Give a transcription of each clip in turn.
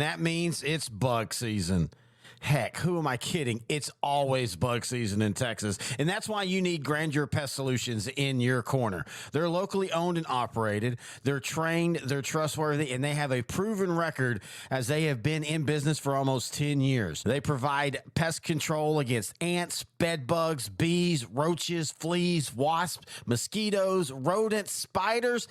That means it's bug season. Heck, who am I kidding? It's always bug season in Texas. And that's why you need Grandeur Pest Solutions in your corner. They're locally owned and operated. They're trained, they're trustworthy, and they have a proven record as they have been in business for almost 10 years. They provide pest control against ants, bed bugs, bees, roaches, fleas, wasps, mosquitoes, rodents, spiders.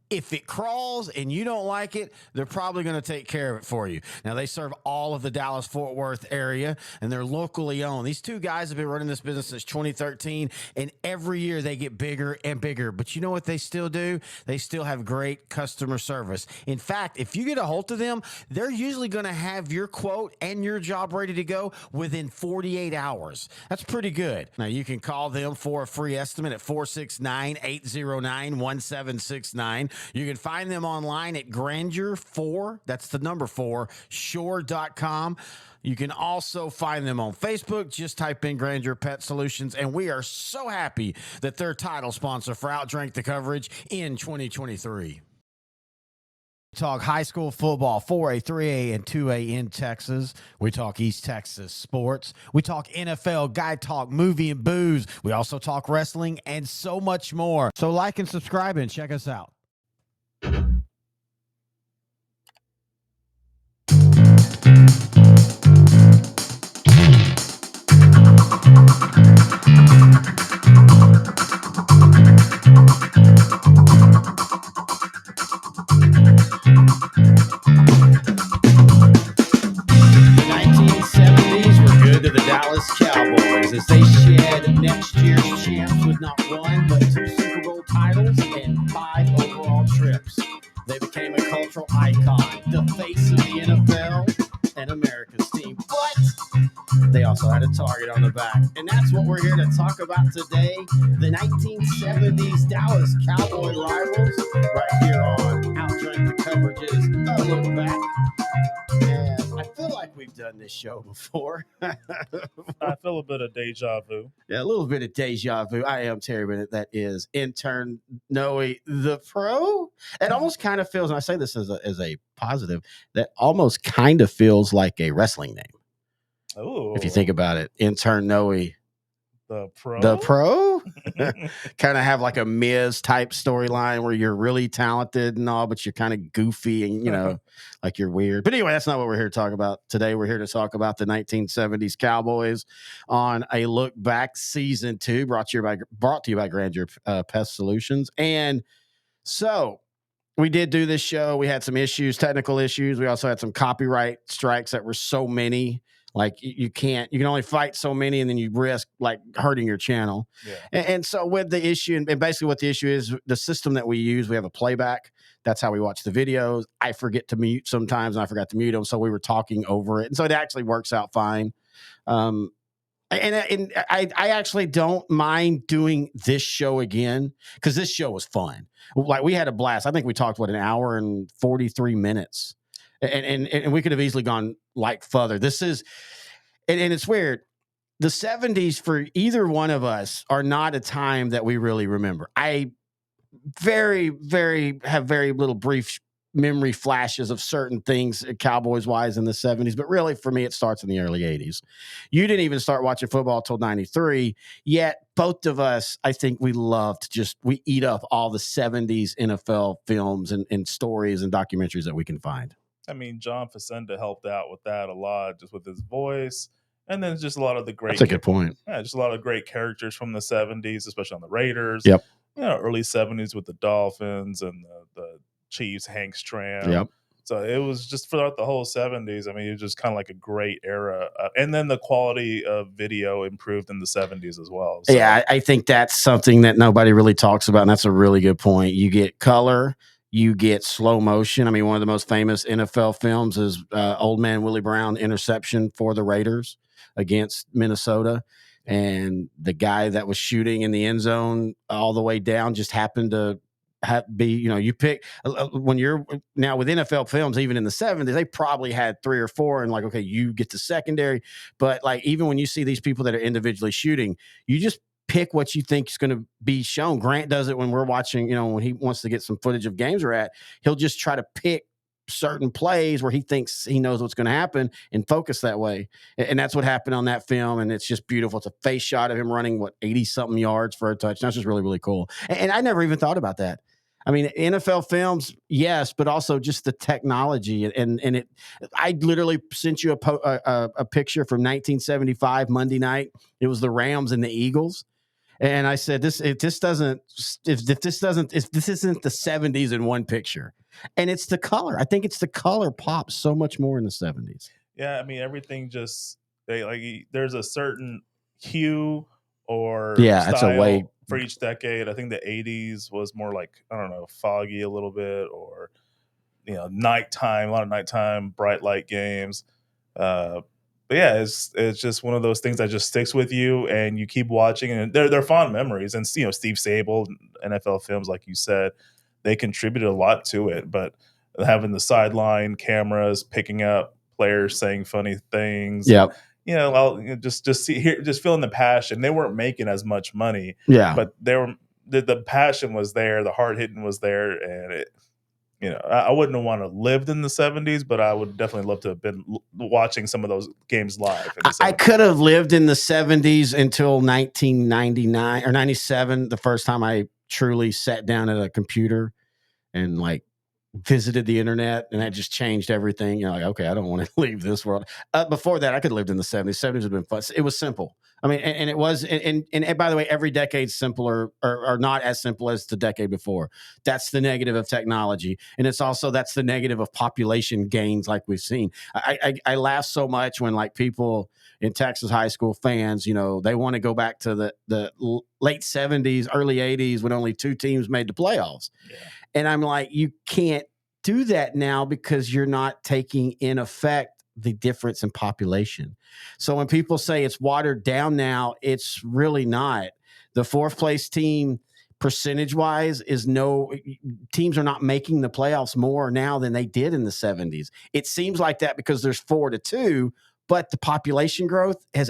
If it crawls and you don't like it, they're probably going to take care of it for you. Now, they serve all of the Dallas-Fort Worth area, and they're locally owned. These two guys have been running this business since 2013, and every year they get bigger and bigger. But you know what they still do? They still have great customer service. In fact, if you get a hold of them, they're usually going to have your quote and your job ready to go within 48 hours. That's pretty good. Now, you can call them for a free estimate at 469-809-1769. You can find them online at Grandeur4, that's the number 4, shore.com. You can also find them on Facebook. Just type in Grandeur Pet Solutions, and we are so happy that they're title sponsor for OutDrank The Coverage in 2023. Talk high school football, 4A, 3A, and 2A in Texas. We talk East Texas sports. We talk NFL, guy talk, movie and booze. We also talk wrestling and so much more. So like and subscribe and check us out. The 1970s were good to the Dallas Cowboys as they shed next year's champs with not one but 2 Super Bowl titles and 5 overall trips. They became a cultural icon, the face of the NFL and America's team. But they also had a target on the back. And that's what we're here to talk about today. The 1970s Dallas Cowboy rivals right here on OutDrank The Coverage's A Look Back. And I feel like we've done this show before. I feel a bit of deja vu. Yeah, a little bit of deja vu. I am Terry Bennett. That is intern Noe the Pro. It almost kind of feels, and I say this as a positive, that almost kind of feels like a wrestling name. Oh, If you think about it, intern Noe the Pro. the Pro. Kind of have like a Miz type storyline where you're really talented and all, but you're kind of goofy and, you know, like you're weird. But anyway, that's not what we're here to talk about today. We're here to talk about the 1970s Cowboys on A Look Back Season 2, brought to you by Grandeur Pest Solutions. And so we did do this show. We had some issues, technical issues. We also had some copyright strikes that were so many. Like you can only fight so many, and then you risk like hurting your channel. Yeah. And so with the issue, and basically what the issue is, the system that we use, we have a playback. That's how we watch the videos. I forget to mute sometimes, and I forgot to mute them, so we were talking over it, and so it actually works out fine. And I actually don't mind doing this show again because this show was fun. Like we had a blast. I think we talked an hour and 43 minutes. And we could have easily gone like further. This is, and it's weird. The 70s for either one of us are not a time that we really remember. I have very little brief memory flashes of certain things Cowboys wise in the 70s, but really for me, it starts in the early 80s. You didn't even start watching football till 93, yet both of us, I think we eat up all the 70s NFL films and stories and documentaries that we can find. I mean, John Facenda helped out with that a lot, just with his voice, and then just a lot of the great. That's a good point. Yeah, just a lot of great characters from the 70s, especially on the Raiders. Yep. You know, early 70s with the Dolphins and the Chiefs, Hank Stram. Yep. So it was just throughout the whole 70s. I mean, it was just kind of like a great era. And then the quality of video improved in the 70s as well. So. Yeah, I think that's something that nobody really talks about, and that's a really good point. You get color. You get slow motion. I mean, one of the most famous NFL films is Old Man Willie Brown interception for the Raiders against Minnesota. And the guy that was shooting in the end zone all the way down just happened to you pick when you're now with NFL films, even in the 70s, they probably had 3 or 4 and like, okay, you get the secondary. But like, even when you see these people that are individually shooting, you just pick what you think is going to be shown. Grant does it when we're watching, when he wants to get some footage of games we're at, he'll just try to pick certain plays where he thinks he knows what's going to happen and focus that way. And that's what happened on that film. And it's just beautiful. It's a face shot of him running 80 something yards for a touchdown. That's just really, really cool. And I never even thought about that. I mean, NFL films, yes, but also just the technology and it. I literally sent you a picture from 1975 Monday night. It was the Rams and the Eagles, and I said, if this isn't the 70s in one picture, and it's the color. I think it's the color pops so much more in the 70s. Yeah, I mean everything just there's a certain hue or That's a way. style for each decade. I think the 80s was more like, I don't know, foggy a little bit, or nighttime, a lot of nighttime bright light games. But yeah, it's just one of those things that just sticks with you and you keep watching, and they're fond memories. And Steve Sable, NFL films, like you said, they contributed a lot to it. But having the sideline cameras picking up players saying funny things, Yep. just feeling the passion. They weren't making as much money, Yeah. but the passion was there, the hard hitting was there, and it. I wouldn't have wanted to lived in the 70s, but I would definitely love to have been watching some of those games live. I could have lived in the 70s until 1999 or 97, the first time I truly sat down at a computer and visited the internet, and that just changed everything. You're like, okay, I don't want to leave this world. Before that, I could have lived in the 70s. 70s have been fun. It was simple. I mean, and it was, and by the way, every decade's simpler or not as simple as the decade before. That's the negative of technology. And it's also, that's the negative of population gains like we've seen. I laugh so much when people in Texas high school fans, they want to go back to the late 70s, early 80s when only 2 teams made the playoffs. Yeah. And I'm like, you can't do that now because you're not taking in effect the difference in population. So when people say it's watered down now, it's really not. The 4th place team percentage wise teams are not making the playoffs more now than they did in the 70s. It seems like that because there's 4-2, but the population growth has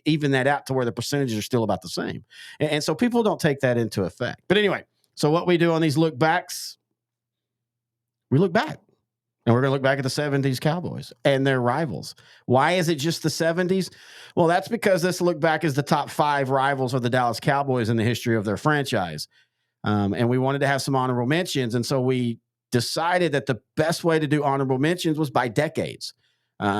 evened that out to where the percentages are still about the same. And so people don't take that into effect. But anyway, so what we do on these look backs, we look back. And we're going to look back at the 70s Cowboys and their rivals. Why is it just the 70s? Well, that's because this look back is the top 5 rivals of the Dallas Cowboys in the history of their franchise. And we wanted to have some honorable mentions. And so we decided that the best way to do honorable mentions was by decades.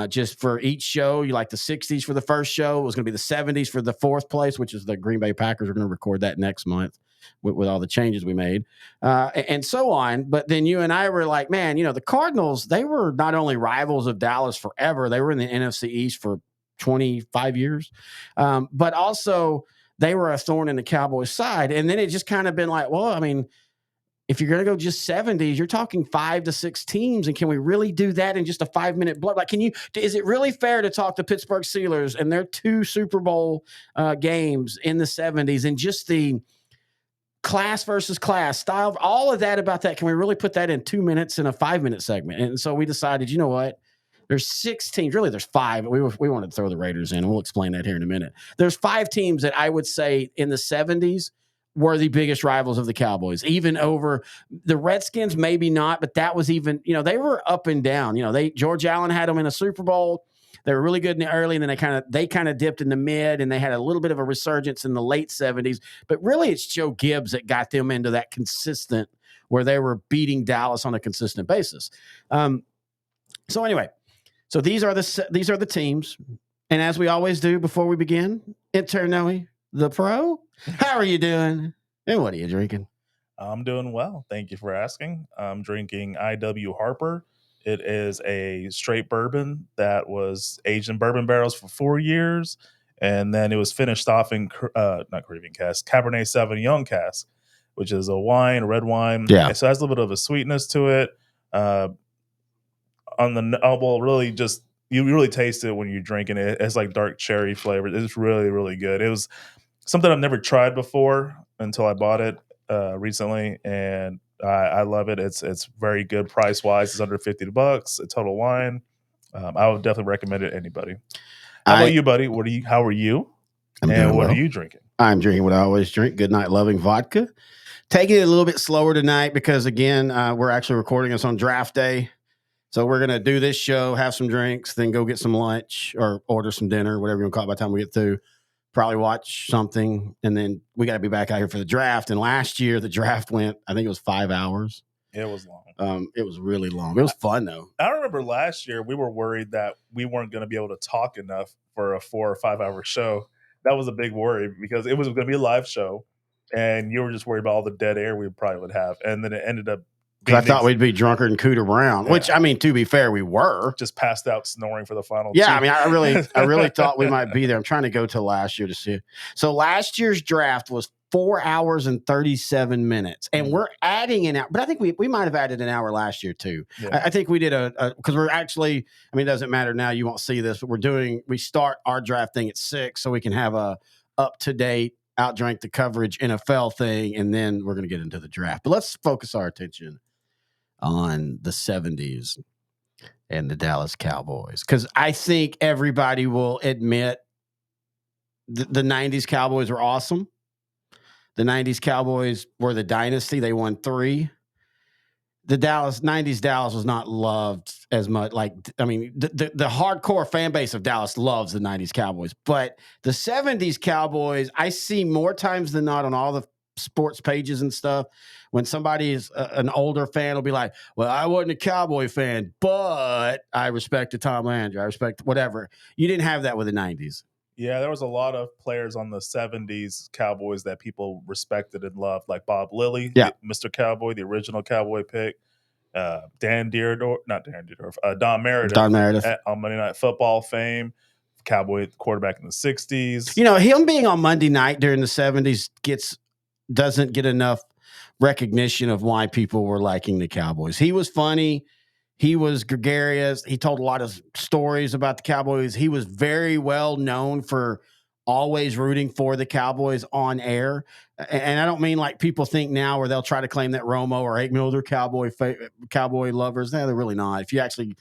Just for each show, you like the 60s for the first show. It was going to be the 70s for the 4th place, which is the Green Bay Packers. We're going to record that next month with all the changes we made, and so on. But then you and I were like, man, the Cardinals, they were not only rivals of Dallas forever, they were in the NFC East for 25 years, but also they were a thorn in the Cowboys' side. And then it just kind of been like, well, I mean, if you're going to go just 70s, you're talking 5 to 6 teams. And can we really do that in just a 5-minute blood? Is it really fair to talk the Pittsburgh Steelers and their 2 Super Bowl games in the 70s and just the class versus class style, all of that about that? Can we really put that in 2 minutes in a 5-minute segment? And so we decided, you know what? There's 6 teams. Really, there's 5. We wanted to throw the Raiders in, and we'll explain that here in a minute. There's 5 teams that I would say in the 70s were the biggest rivals of the Cowboys, even over the Redskins, maybe not, but that was even, they were up and down. George Allen had them in a Super Bowl. They were really good in the early, and then they kind of dipped in the mid, and they had a little bit of a resurgence in the late 70s. But really, it's Joe Gibbs that got them into that consistent, where they were beating Dallas on a consistent basis. So anyway, so these are the teams, and as we always do before we begin, enter Noe, the pro. How are you doing? And what are you drinking? I'm doing well. Thank you for asking. I'm drinking IW Harper. It is a straight bourbon that was aged in bourbon barrels for 4 years, and then it was finished off in not Caribbean cask, Cabernet Sauvignon cask, which is a red wine. Yeah. So it has a little bit of a sweetness to it. Really just you really taste it when you're drinking it. It's like dark cherry flavor. It's really, really good. It was something I've never tried before until I bought it recently, and I love it. It's very good price wise. It's under $50. A Total Wine. I would definitely recommend it to anybody. How about you, buddy? How are you? I'm doing well. What are you drinking? I'm drinking what I always drink: Good Night Loving vodka. Taking it a little bit slower tonight because again, we're actually recording this on draft day. So we're going to do this show, have some drinks, then go get some lunch or order some dinner, whatever you want to call it by the time we get through. Probably watch something, and then we got to be back out here for the draft. And last year, the draft went, I think it was 5 hours. It was long. It was really long. It was fun, though. I remember last year we were worried that we weren't going to be able to talk enough for a 4 or 5 hour show. That was a big worry because it was going to be a live show, and you were just worried about all the dead air we probably would have. And then it ended up because I thought we'd be drunker than Cooter Brown, which, I mean, to be fair, we were. Just passed out snoring for the final two. I mean, I really thought we might be there. I'm trying to go to last year to see it. So last year's draft was 4 hours and 37 minutes, and we're adding an hour. But I think we might have added an hour last year too. Yeah. I think we did because we're actually. I mean, it doesn't matter now. You won't see this, but we start our draft thing at 6, so we can have a up to date OutDrank the Coverage NFL thing, and then we're going to get into the draft. But let's focus our attention on the 70s and the Dallas Cowboys, because I think everybody will admit the 90s Cowboys were awesome. The 90s Cowboys were the dynasty. They won 3. The 90s Dallas was not loved as much. The hardcore fan base of Dallas loves the 90s Cowboys. But the 70s Cowboys, I see more times than not on all the sports pages and stuff, when somebody is an older fan will be like, well, I wasn't a Cowboy fan, but I respected Tom Landry. I respect whatever. You didn't have that with the 90s. Yeah, there was a lot of players on the 70s Cowboys that people respected and loved, like Bob Lilly, Mr. Cowboy, the original Cowboy pick, Don Meredith on Monday Night Football fame, Cowboy quarterback in the 60s. You know, him being on Monday night during the 70s doesn't get enough recognition of why people were liking the Cowboys. He was funny. He was gregarious. He told a lot of stories about the Cowboys. He was very well known for always rooting for the Cowboys on air. And I don't mean like people think now where they'll try to claim that Romo or Aikman, they're Cowboy lovers. No, they're really not. If you actually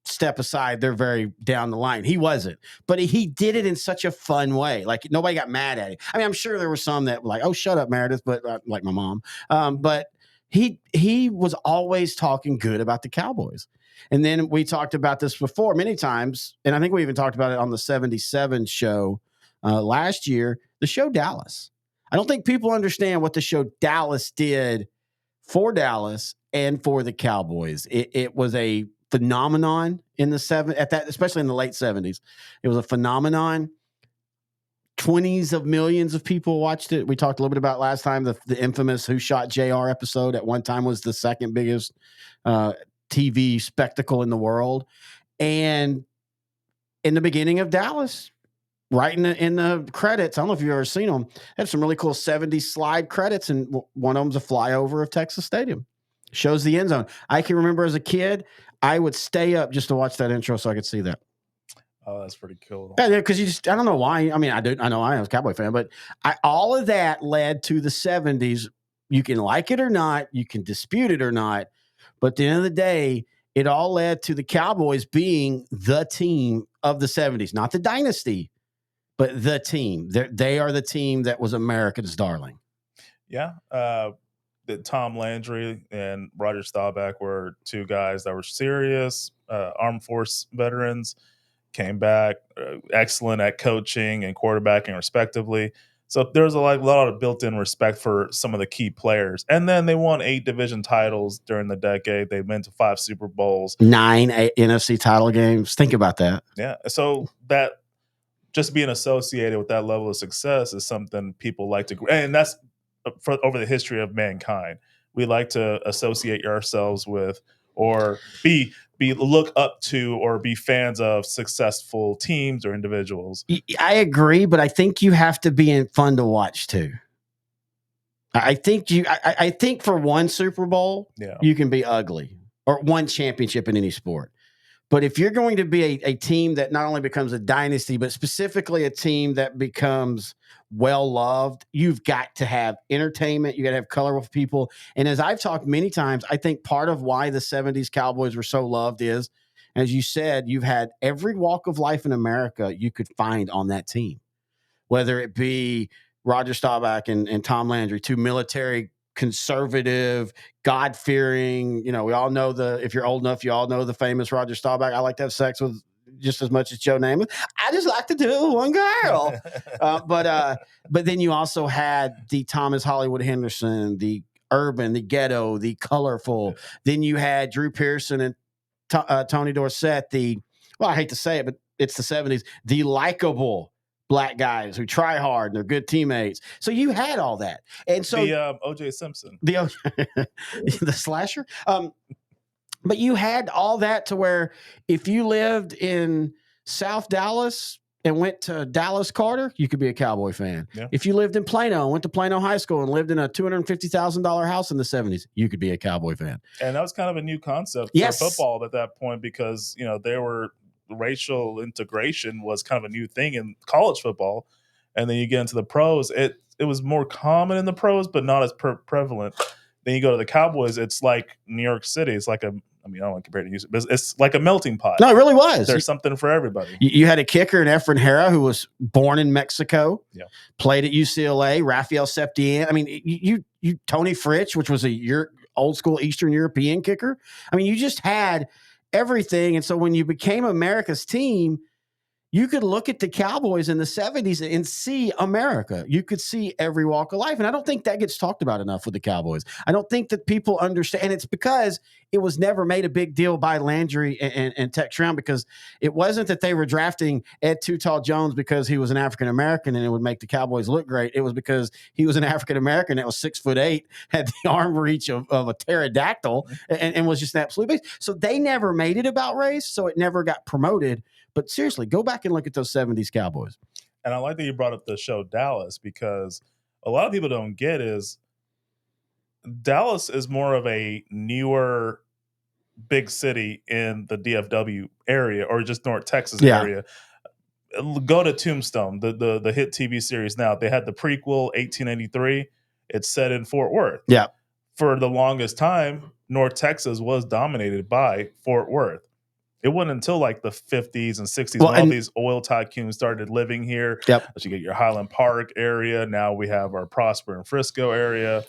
step aside, they're very down the line. He wasn't, but he did it in such a fun way. Like nobody got mad at him. I mean, I'm sure there were some that were like, "Oh, shut up, Meredith," but like my mom. But he was always talking good about the Cowboys. And then we talked about this before many times, and I think we even talked about it on the 77 show last year. The show Dallas. I don't think people understand what the show Dallas did for Dallas and for the Cowboys. It was a phenomenon in the especially in the late 70s. It was a phenomenon. 20s of millions of people watched it. We talked a little bit about last time the infamous Who Shot JR episode at one time was the second biggest TV spectacle in the world. And in the beginning of Dallas, right in the credits, I don't know if you've ever seen them, they have some really cool 70s slide credits, and one of them's a flyover of Texas Stadium. Shows the end zone. I can remember as a kid, I would stay up just to watch that intro so I could see that. Oh, that's pretty cool. Yeah, because I don't know why. I mean, I know I was a Cowboy fan, but all of that led to the 70s. You can like it or not, you can dispute it or not, but at the end of the day, it all led to the Cowboys being the team of the 70s, not the dynasty, but the team. They are the team that was America's darling. Yeah. That Tom Landry and Roger Staubach were two guys that were serious, Armed Force veterans, came back, excellent at coaching and quarterbacking respectively. So there's a lot of built-in respect for some of the key players. And then they won 8 division titles during the decade. They went to 5 Super Bowls. 9 NFC title games. Think about that. Yeah. So that just being associated with that level of success is something people like to, and that's over the history of mankind. We like to associate ourselves with or be look up to or be fans of successful teams or individuals. I agree, but I think you have to be fun to watch too. I think for one Super Bowl, you can be ugly, or one championship in any sport. But if you're going to be a team that not only becomes a dynasty, but specifically a team that becomes well-loved, you've got to have entertainment. You got to have colorful people. And as I've talked many times, I think part of why the 70s Cowboys were so loved is, as you said, you've had every walk of life in America you could find on that team, whether it be Roger Staubach and Tom Landry, 2 military conservative, God-fearing. You know, we all know if you're old enough, you all know the famous Roger Staubach. I like to have sex with just as much as Joe Namath. I just like to do it with one girl. But then you also had the Thomas Hollywood Henderson, the urban, the ghetto, the colorful. Then you had Drew Pearson and Tony Dorsett, I hate to say it, but it's the 70s, the likable black guys who try hard and they're good teammates. So you had all that. And so the O.J. Simpson, the slasher. But you had all that to where if you lived in South Dallas and went to Dallas Carter, you could be a Cowboy fan. Yeah. If you lived in Plano and went to Plano High School and lived in a $250,000 house in the 70s, you could be a Cowboy fan. And that was kind of a new concept for football at that point because, you know, racial integration was kind of a new thing in college football. And then you get into the pros, it was more common in the pros, but not as prevalent. Then you go to the Cowboys, it's like New York City. It's like I don't want to compare it to Houston, but it's like a melting pot. No, it really was. There's something for everybody. You had a kicker in Efren Hera who was born in Mexico, played at UCLA, Rafael Septien. I mean, you Tony Fritsch, which was your old school Eastern European kicker. I mean, you just had everything. And so when you became America's team, you could look at the Cowboys in the 70s and see America. You could see every walk of life. And I don't think that gets talked about enough with the Cowboys. I don't think that people understand. And it's because it was never made a big deal by Landry and Tex Schramm, because it wasn't that they were drafting Ed Too Tall Jones because he was an African-American and it would make the Cowboys look great. It was because he was an African-American that was 6'8", had the arm reach of a pterodactyl and was just an absolute beast. So they never made it about race. So it never got promoted. But seriously, go back and look at those 70s Cowboys. And I like that you brought up the show Dallas, because a lot of people don't get is Dallas is more of a newer big city in the DFW area or just North Texas area. Go to Tombstone, the hit TV series now. They had the prequel, 1883. It's set in Fort Worth. Yeah. For the longest time, North Texas was dominated by Fort Worth. It wasn't until like the 50s and 60s when all these oil tycoons started living here. Yep. You get your Highland Park area. Now we have our Prosper and Frisco area.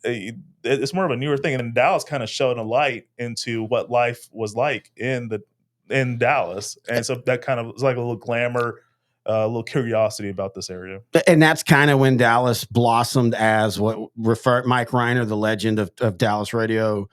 It's more of a newer thing. And Dallas kind of showed a light into what life was like in Dallas. And so that kind of was like a little glamour, a little curiosity about this area. And that's kind of when Dallas blossomed as what Mike Reiner, the legend of Dallas radio,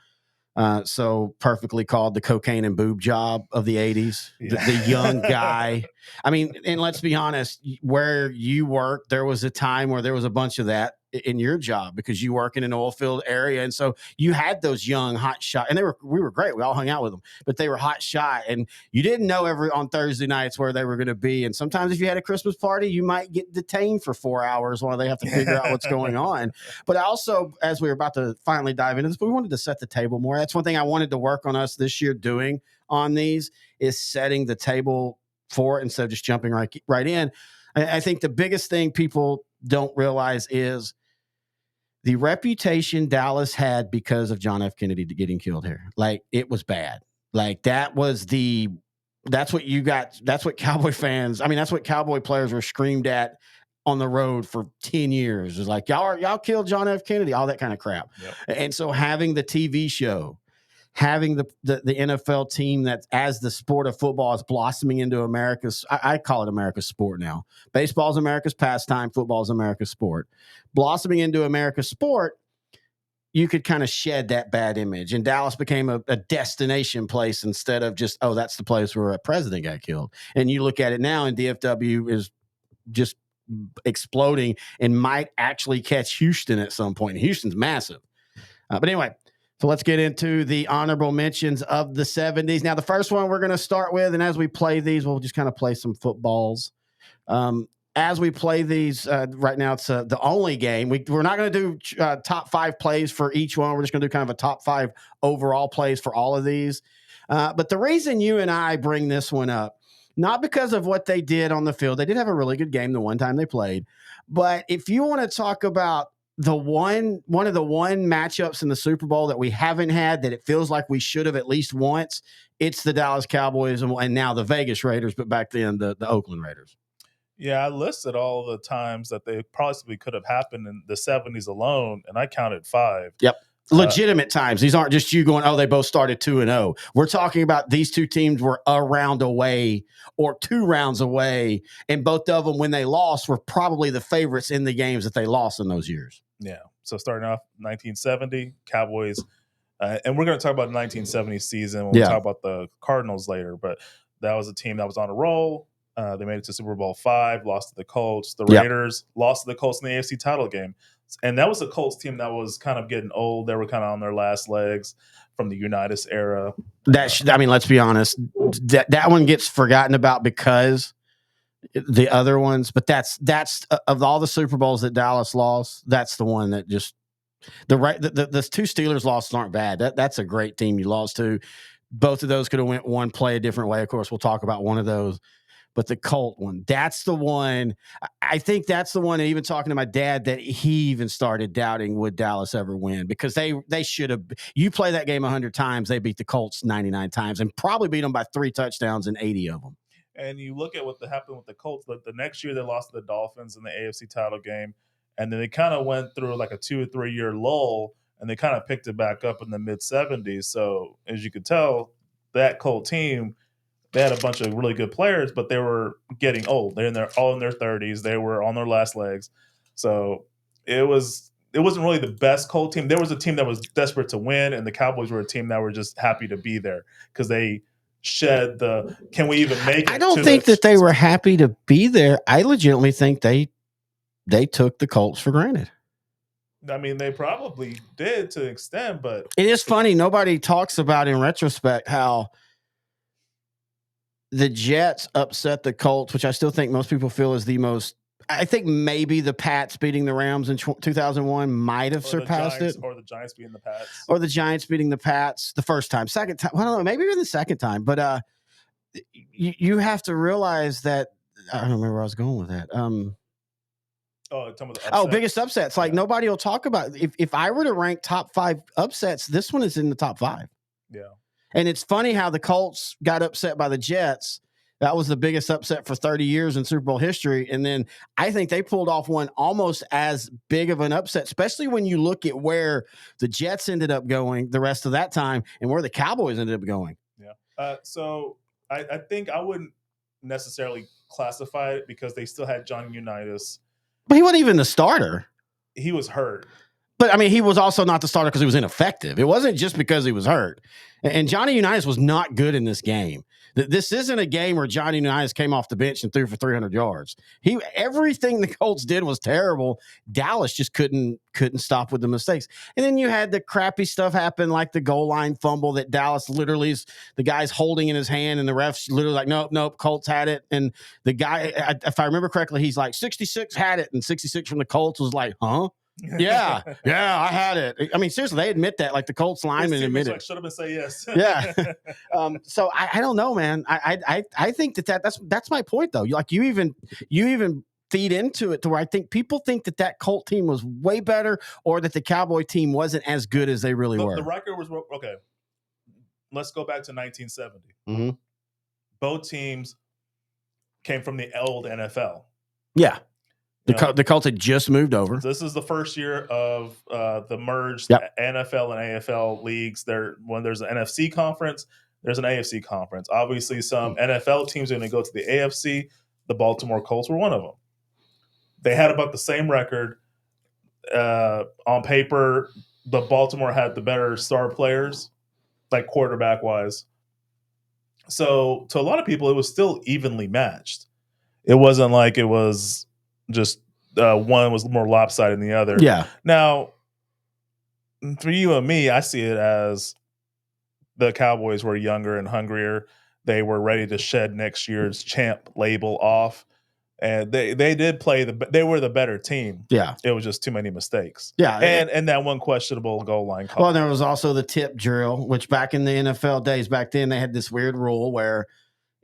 so perfectly called the cocaine and boob job of the 80s, the young guy. I mean, and let's be honest, where you work, there was a time where there was a bunch of that in your job because you work in an oil field area. And so you had those young hot shot, and we were great. We all hung out with them, but they were hot shot, and you didn't know on Thursday nights where they were going to be. And sometimes if you had a Christmas party, you might get detained for 4 hours while they have to figure out what's going on. But also, as we were about to finally dive into this, we wanted to set the table more. That's one thing I wanted to work on us this year doing on these is setting the table for it instead of just jumping right in. I think the biggest thing people don't realize is the reputation Dallas had because of John F. Kennedy getting killed here. Like, it was bad. Like, that's what you got. That's what Cowboy fans, that's what Cowboy players were screamed at on the road for 10 years. It was like, y'all killed John F. Kennedy, all that kind of crap. Yep. And so having the TV show, having the NFL team that as the sport of football is blossoming into America's, I call it America's sport now. Baseball is America's pastime. Football is America's sport. Blossoming into America's sport, you could kind of shed that bad image. And Dallas became a destination place instead of just, that's the place where a president got killed. And you look at it now, and DFW is just exploding and might actually catch Houston at some point. And Houston's massive. But anyway, so let's get into the honorable mentions of the 70s. Now, the first one we're going to start with, and as we play these, we'll just kind of play some footballs. As we play these, right now it's the only game. We're not going to do top 5 plays for each one. We're just going to do kind of a top 5 overall plays for all of these. But the reason you and I bring this one up, not because of what they did on the field. They did have a really good game the one time they played. But if you want to talk about one of the matchups in the Super Bowl that we haven't had that it feels like we should have at least once, it's the Dallas Cowboys and now the Vegas Raiders, but back then the Oakland Raiders. Yeah, I listed all the times that they possibly could have happened in the 70s alone, and I counted 5. Yep. Legitimate times. These aren't just you going, oh, they both started 2-0. We're talking about these two teams were a round away or 2 rounds away, and both of them, when they lost, were probably the favorites in the games that they lost in those years. Yeah. So starting off 1970, Cowboys, and we're going to talk about the 1970 season when we talk about the Cardinals later, but that was a team that was on a roll. They made it to Super Bowl 5, lost to the Colts. The Raiders lost to the Colts in the AFC title game. And that was a Colts team that was kind of getting old. They were kind of on their last legs from the Unitas era. I mean, let's be honest. That one gets forgotten about because the other ones, but that's of all the Super Bowls that Dallas lost, that's the one that just the 2 Steelers losses aren't bad. That's a great team you lost to. Both of those could have went one play a different way. Of course, we'll talk about one of those. But the Colt one, that's the one. I think that's the one. And even talking to my dad, that he even started doubting would Dallas ever win, because they should have. You play that game 100 times, they beat the Colts 99 times and probably beat them by 3 touchdowns and 80 of them. And you look at what happened with the Colts. The next year, they lost to the Dolphins in the AFC title game, and then they kind of went through like a 2 or 3 year lull, and they kind of picked it back up in the mid 70s. So as you could tell, that Colt team, they had a bunch of really good players, but they were getting old. They're all in their 30s. They were on their last legs. So it wasn't really the best Colt team. There was a team that was desperate to win, and the Cowboys were a team that were just happy to be there because they shed the can we even make it. I don't think that they were happy to be there. I legitimately think they took the Colts for granted. I mean, they probably did to an extent, but it is funny. Nobody talks about in retrospect how the Jets upset the Colts, which I still think most people feel is the most. I think maybe the Pats beating the Rams in 2001 might have surpassed it. Or the Giants beating the Pats. Or the Giants beating the Pats the first time. Second time, well, I don't know, maybe even the second time. But you have to realize that, I don't remember where I was going with that. Biggest upsets. Like, nobody will talk about if I were to rank top 5 upsets, this one is in the top 5. Yeah. And it's funny how the Colts got upset by the Jets. That was the biggest upset for 30 years in Super Bowl history. And then I think they pulled off one almost as big of an upset, especially when you look at where the Jets ended up going the rest of that time and where the Cowboys ended up going. Yeah. So I think I wouldn't necessarily classify it because they still had Johnny Unitas. But he wasn't even the starter. He was hurt. But, I mean, he was also not the starter because he was ineffective. It wasn't just because he was hurt. And Johnny Unitas was not good in this game. This isn't a game where Johnny Unitas came off the bench and threw for 300 yards. Everything the Colts did was terrible. Dallas just couldn't stop with the mistakes. And then you had the crappy stuff happen, like the goal line fumble that Dallas literally is the guy's holding in his hand, and the ref's literally like, nope, Colts had it. And the guy, if I remember correctly, he's like, 66 had it, and 66 from the Colts was like, huh? Yeah, I had it. I mean, seriously, they admit that. Like, the Colts lineman admitted. Like, should have been say yes. Yeah. So I don't know, man. I think that's my point, though. Like, you even feed into it to where I think people think that Colt team was way better, or that the Cowboy team wasn't as good as they really were. The record was okay. Let's go back to 1970. Mm-hmm. Both teams came from the old NFL. Yeah. The Colts had just moved over. This is the first year of the merged NFL and AFL leagues. When there's an NFC conference, there's an AFC conference. Obviously, some NFL teams are going to go to the AFC. The Baltimore Colts were one of them. They had about the same record. On paper, the Baltimore had the better star players, like quarterback-wise. So to a lot of people, it was still evenly matched. It wasn't like it was just one was more lopsided than the other. Yeah. Now, for you and me, I see it as the Cowboys were younger and hungrier. They were ready to shed next year's champ label off, and they did play they were the better team. Yeah. It was just too many mistakes. Yeah. And that one questionable goal line call. Well, there was also the tip drill, which back in the NFL days, back then they had this weird rule where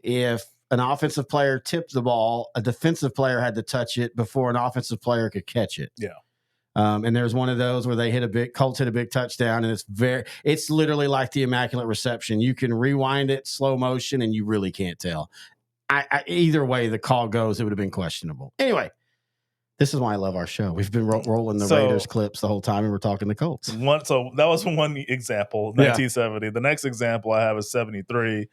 if an offensive player tipped the ball, a defensive player had to touch it before an offensive player could catch it. Yeah. And there's one of those where Colts hit a big touchdown, and it's literally like the Immaculate Reception. You can rewind it slow motion and you really can't tell. either way the call goes, it would have been questionable. Anyway, this is why I love our show. We've been rolling the Raiders clips the whole time, and we're talking the Colts. So that was one example, 1970. The next example I have is 73.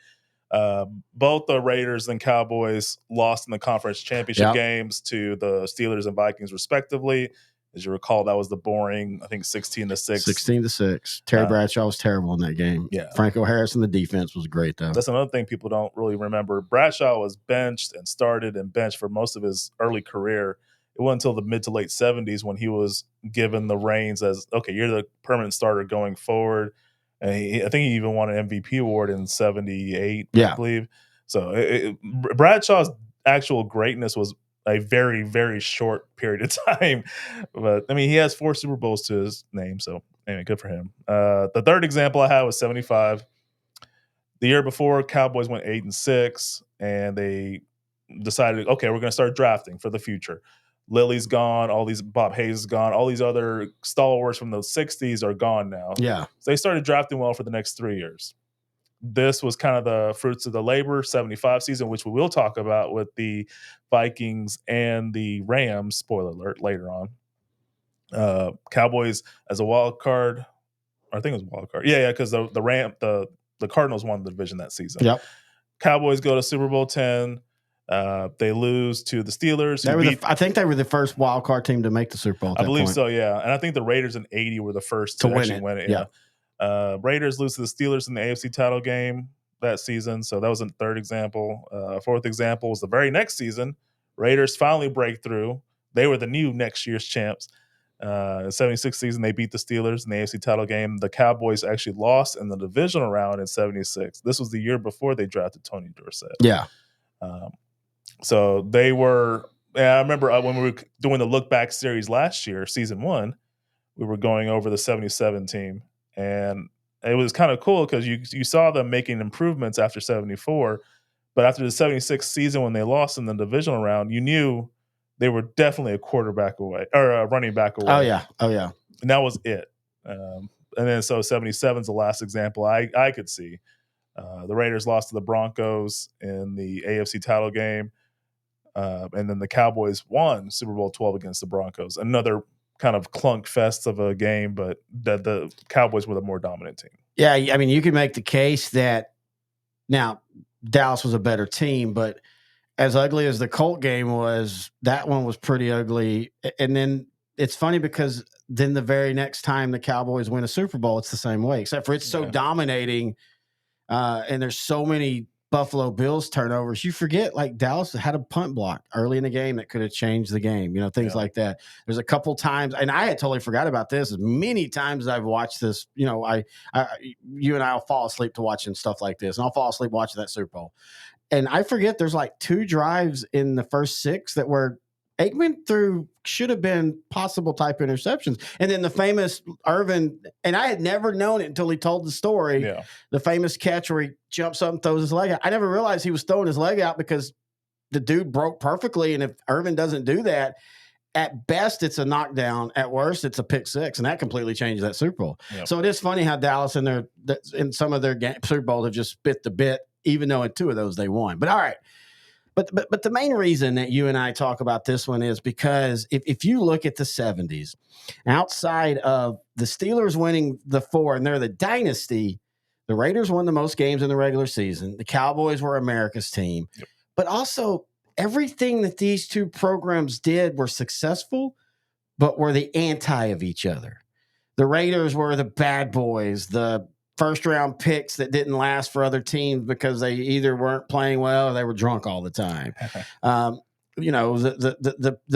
Both the Raiders and Cowboys lost in the conference championship games to the Steelers and Vikings, respectively. As you recall, that was the boring, I think, 16-6. 16-6. Terry Bradshaw was terrible in that game. Yeah. Franco Harris in the defense was great, though. That's another thing people don't really remember. Bradshaw was benched and started and benched for most of his early career. It wasn't until the mid to late 70s when he was given the reins as, okay, you're the permanent starter going forward. And I think he even won an MVP award in 78, I believe. So Bradshaw's actual greatness was a very, very short period of time. But, I mean, he has 4 Super Bowls to his name. So, anyway, good for him. The third example I have was 75. The year before, Cowboys went 8-6, and they decided, okay, we're going to start drafting for the future. Lily's gone. Bob Hayes is gone. All these other stalwarts from the 60s are gone now. Yeah. So they started drafting well for the next 3 years. This was kind of the fruits of the labor 75 season, which we will talk about with the Vikings and the Rams, spoiler alert, later on. Cowboys as a wild card. I think it was a wild card. Yeah, because the Cardinals won the division that season. Yep. Cowboys go to Super Bowl 10. They lose to the Steelers. I think they were the first wild card team to make the Super Bowl. I believe so, yeah. And I think the Raiders in 80 were the first to actually win it. Yeah. Raiders lose to the Steelers in the AFC title game that season. So that was a third example. Fourth example was the very next season. Raiders finally break through. They were the new next year's champs. The 76 season, they beat the Steelers in the AFC title game. The Cowboys actually lost in the divisional round in 76. This was the year before they drafted Tony Dorsett. Yeah. So they were. I remember when we were doing the Look Back series last year, season 1, we were going over the 77 team, and it was kind of cool because you saw them making improvements after 74, but after the 76 season when they lost in the divisional round, you knew they were definitely a quarterback away or a running back away. Oh yeah, and that was it. And then so 77 is the last example I could see. The Raiders lost to the Broncos in the AFC title game. And then the Cowboys won Super Bowl 12 against the Broncos. Another kind of clunk fest of a game, but the Cowboys were the more dominant team. Yeah, I mean, you can make the case that now Dallas was a better team, but as ugly as the Colt game was, that one was pretty ugly. And then it's funny because then the very next time the Cowboys win a Super Bowl, it's the same way, except for it's so dominating. And there's so many Buffalo Bills turnovers. You forget, like, Dallas had a punt block early in the game that could have changed the game, things like that. There's a couple times, and I had totally forgot about this. As many times as I've watched this, you and I will fall asleep to watching stuff like this, and I'll fall asleep watching that Super Bowl. And I forget there's like 2 drives in the first 6 that were Aikman threw should have been possible type interceptions. And then the famous Irvin, and I had never known it until he told the story, the famous catch where he jumps up and throws his leg out. I never realized he was throwing his leg out because the dude broke perfectly. And if Irvin doesn't do that, at best, it's a knockdown. At worst, it's a pick 6, and that completely changed that Super Bowl. Yep. So it is funny how Dallas in some of their Super Bowls have just bit the bit, even though in 2 of those they won. But all right. But the main reason that you and I talk about this one is because if you look at the 70s, outside of the Steelers winning the 4, and they're the dynasty, the Raiders won the most games in the regular season. The Cowboys were America's team. Yep. But also, everything that these 2 programs did were successful, but were the anti of each other. The Raiders were the bad boys, the first-round picks that didn't last for other teams because they either weren't playing well or they were drunk all the time. The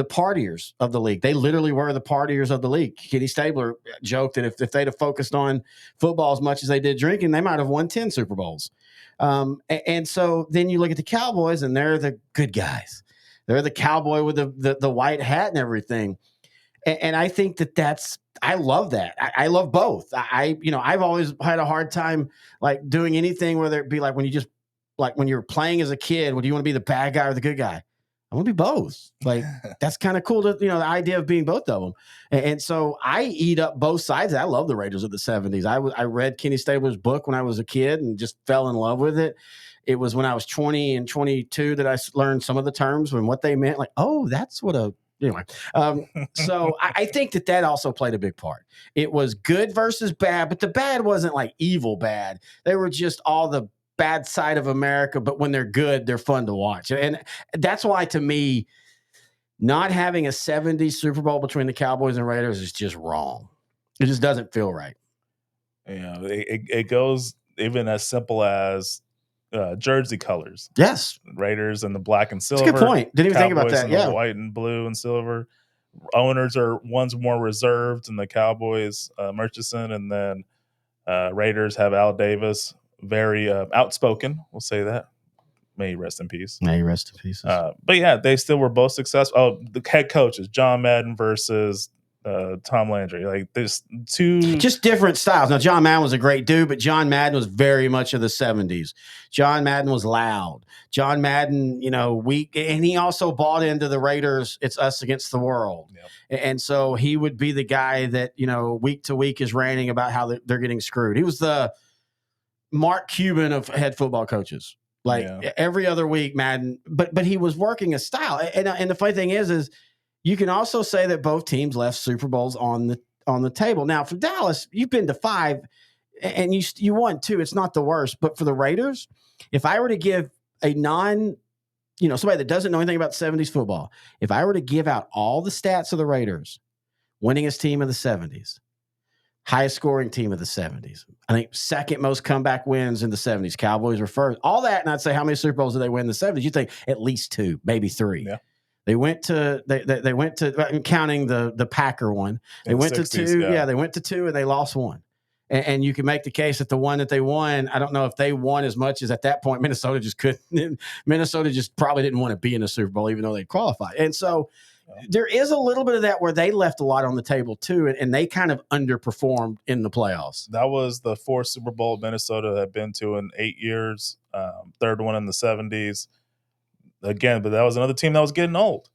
partiers of the league. They literally were the partiers of the league. Kenny Stabler joked that if they'd have focused on football as much as they did drinking, they might have won 10 Super Bowls. And so then you look at the Cowboys, and they're the good guys. They're the cowboy with the white hat and everything. And I think I love that. I love both. I've always had a hard time like doing anything, whether it be like when you're playing as a kid, do you want to be the bad guy or the good guy? I want to be both. Like, that's kind of cool to, the idea of being both of them. And so I eat up both sides. I love the Raiders of the 70s. I read Kenny Stabler's book when I was a kid and just fell in love with it. It was when I was 20 and 22 that I learned some of the terms and what they meant. Like, oh, that's what a anyway. So I think that also played a big part. It was good versus bad, but the bad wasn't like evil bad. They were just all the bad side of America. But when they're good, they're fun to watch, and that's why to me, not having a 70s Super Bowl between the Cowboys and Raiders is just wrong. It just doesn't feel right. Yeah, it goes even as simple as jersey colors. Yes. Raiders and the black and silver. That's a good point. Didn't even think about Cowboys that. and Yeah. the white and blue and silver. Owners are one's more reserved in the Cowboys, Murchison, and then Raiders have Al Davis, very outspoken. We'll say that. May he rest in peace. May he rest in peace. But yeah, they still were both successful. Oh, the head coaches, John Madden versus Tom Landry. Like there's two just different styles. Now, John Madden was a great dude, but John Madden was very much of the 70s. John Madden was loud. John Madden, weak, and he also bought into the Raiders. It's us against the world. Yep. And so he would be the guy that, week to week is ranting about how they're getting screwed. He was the Mark Cuban of head football coaches. Like every other week, Madden, but he was working a style. And the funny thing is you can also say that both teams left Super Bowls on the table. Now, for Dallas, you've been to 5 and you won 2. It's not the worst. But for the Raiders, if I were to give a somebody that doesn't know anything about 70s football, if I were to give out all the stats of the Raiders, winningest team of the 70s, highest scoring team of the 70s. I think second most comeback wins in the 70s. Cowboys were first. All that, and I'd say how many Super Bowls did they win in the 70s? You think at least 2, maybe 3. Yeah. They went to counting the Packer one. They went 60s, to 2. Yeah, they went to 2 and they lost 1. And you can make the case that the one that they won, I don't know if they won as much as at that point Minnesota just couldn't. Minnesota just probably didn't want to be in the Super Bowl, even though they qualified. And so there is a little bit of that where they left a lot on the table too, and they kind of underperformed in the playoffs. That was the 4th Super Bowl Minnesota had been to in 8 years, third one in the 70s. Again, but that was another team that was getting old.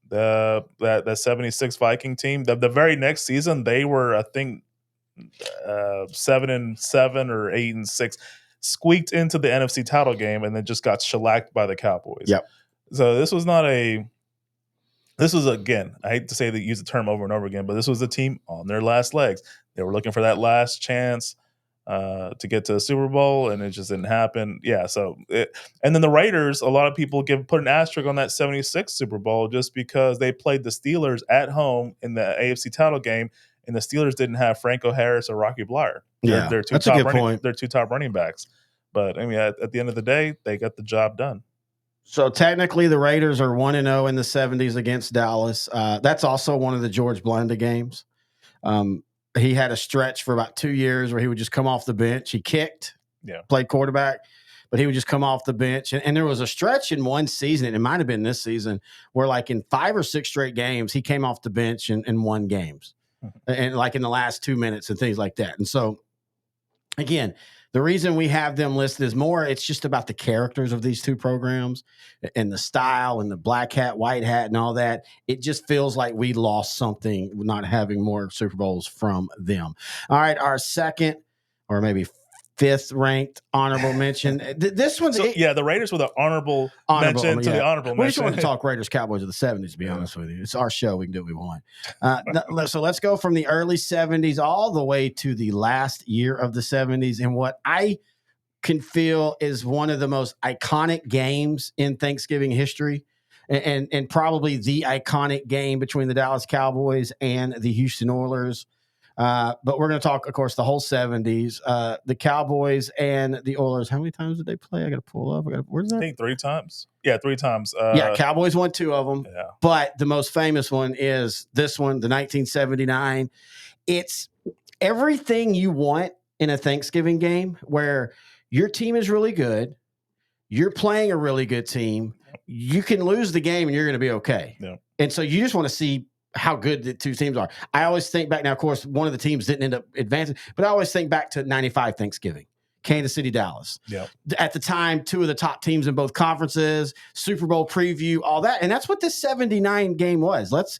That 76 Viking team. The very next season, they were, I think, 7-7 or 8-6, squeaked into the NFC title game, and then just got shellacked by the Cowboys. Yep. So this was not a. This was, again, I hate to say that, use the term over and over again, but this was a team on their last legs. They were looking for that last chance to get to the Super Bowl, and it just didn't happen. Yeah, and then the Raiders, a lot of people put an asterisk on that 76 Super Bowl just because they played the Steelers at home in the AFC title game, and the Steelers didn't have Franco Harris or Rocky Bleier. They're that's a good point. They're 2 top running backs. But, I mean, at the end of the day, they got the job done. So technically, the Raiders are 1-0 in the 70s against Dallas. That's also one of the George Blanda games. He had a stretch for about 2 years where he would just come off the bench. He kicked, played quarterback, but he would just come off the bench. And there was a stretch in one season, and it might have been this season, where like in 5 or 6 straight games, he came off the bench and won games. And like in the last 2 minutes and things like that. And so, again, the reason we have them listed is it's just about the characters of these 2 programs and the style and the black hat, white hat and all that. It just feels like we lost something not having more Super Bowls from them. All right, our second or maybe 5th ranked honorable mention. This one's the Raiders were the honorable mention to the honorable mention. We just want to talk Raiders Cowboys of the 70s, to be honest with you. It's our show. We can do what we want. So let's go from the early 70s all the way to the last year of the 70s. And what I can feel is one of the most iconic games in Thanksgiving history, and probably the iconic game between the Dallas Cowboys and the Houston Oilers. But we're going to talk, of course, the whole 70s, the Cowboys and the Oilers. How many times did they play? I got to pull up. Where's that? I think 3 times. Yeah, 3 times. Cowboys won 2 of them. Yeah. But the most famous one is this one, the 1979. It's everything you want in a Thanksgiving game where your team is really good. You're playing a really good team. You can lose the game and you're going to be okay. Yeah. And so you just want to see how good the 2 teams are. I always think back now, of course, one of the teams didn't end up advancing, but I always think back to 95 Thanksgiving, Kansas City, Dallas. Yep. At the time, 2 of the top teams in both conferences, Super Bowl preview, all that. And that's what this 79 game was. Let's,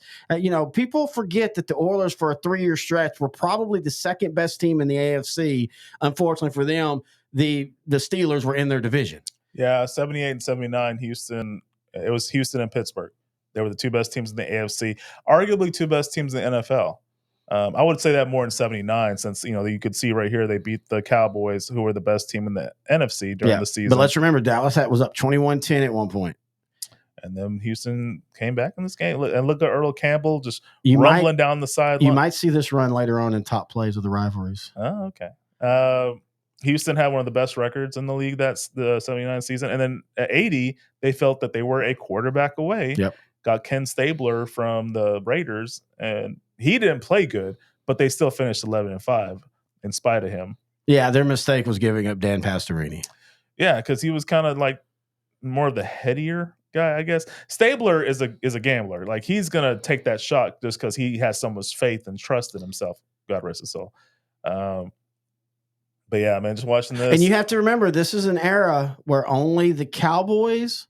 people forget that the Oilers for a 3-year stretch were probably the second best team in the AFC. Unfortunately for them, the Steelers were in their division. Yeah, 78 and 79, Houston. It was Houston and Pittsburgh. They were the two best teams in the AFC, arguably two best teams in the NFL. I would say that more in 79, since you could see right here they beat the Cowboys, who were the best team in the NFC during the season. But let's remember, Dallas was up 21-10 at one point. And then Houston came back in this game. And look at Earl Campbell just rumbling down the sideline. You might see this run later on in top plays of the rivalries. Oh, okay. Houston had one of the best records in the league. That's the 79 season. And then at 80, they felt that they were a quarterback away. Yep. Got Ken Stabler from the Raiders, and he didn't play good, but they still finished 11-5 in spite of him. Yeah, their mistake was giving up Dan Pastorini. Yeah, because he was kind of like more of the headier guy, I guess. Stabler is a gambler. Like, he's gonna take that shot just because he has so much faith and trust in himself. God rest his soul. But yeah, man, just watching this. And you have to remember, this is an era where only the Cowboys.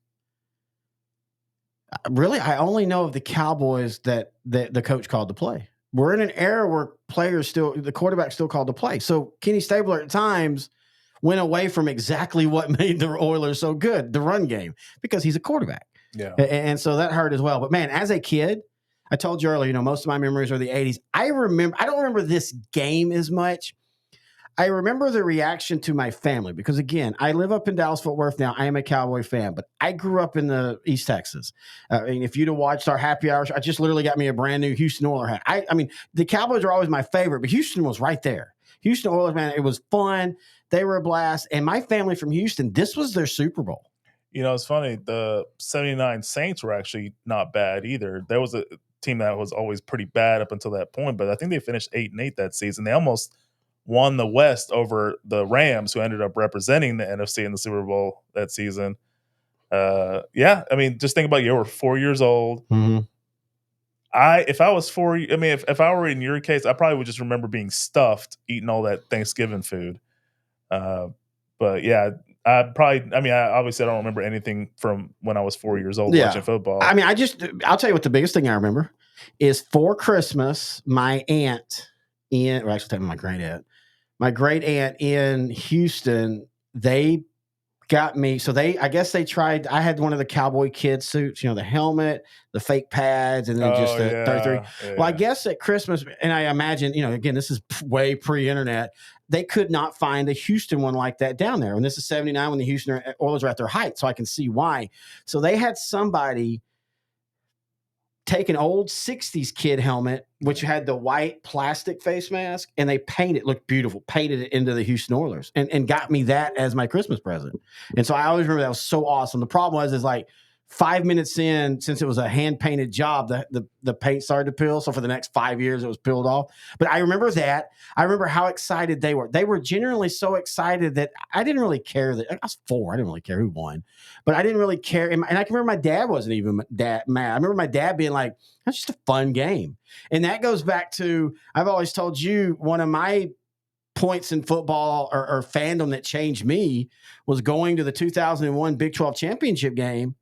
Really, I only know of the Cowboys that the coach called to play. We're in an era where the quarterback still called to play. So Kenny Stabler at times went away from exactly what made the Oilers so good, the run game, because he's a quarterback. Yeah. And so that hurt as well. But man, as a kid, I told you earlier, most of my memories are the 80s. I don't remember this game as much. I remember the reaction to my family because, again, I live up in Dallas-Fort Worth now. I am a Cowboy fan, but I grew up in the East Texas. If you'd have watched our happy hours, I just literally got me a brand new Houston Oilers hat. I mean, the Cowboys are always my favorite, but Houston was right there. Houston Oilers, man, it was fun. They were a blast. And my family from Houston, this was their Super Bowl. It's funny. The 79 Saints were actually not bad either. There was a team that was always pretty bad up until that point, but I think they finished 8-8 that season. They almost won the West over the Rams, who ended up representing the NFC in the Super Bowl that season. Yeah, I mean, just think about you were 4 years old. Mm-hmm. If I was 4, I mean, if I were in your case, I probably would just remember being stuffed, eating all that Thanksgiving food. But yeah, obviously I don't remember anything from when I was 4 years old watching football. I mean, I'll tell you what the biggest thing I remember is for Christmas, my aunt my great aunt in Houston, they got me. So I guess they tried. I had one of the cowboy kid suits, the helmet, the fake pads, and then just the 33. Yeah. Well, I guess at Christmas, and I imagine, again, this is way pre-internet. They could not find a Houston one like that down there. And this is 79 when the Houston Oilers are at their height. So I can see why. So they had somebody take an old 60s kid helmet, which had the white plastic face mask, and they looked beautiful, painted it into the Houston Oilers and got me that as my Christmas present. And so I always remember that was so awesome. The problem is like 5 minutes in, since it was a hand-painted job, the paint started to peel. So for the next 5 years, it was peeled off. But I remember that. I remember how excited they were. They were generally so excited that I didn't really care. I was 4. I didn't really care who won. But I didn't really care. And I can remember my dad wasn't even mad. I remember my dad being like, that's just a fun game. And that goes back to, I've always told you, one of my points in football or fandom that changed me was going to the 2001 Big 12 championship game,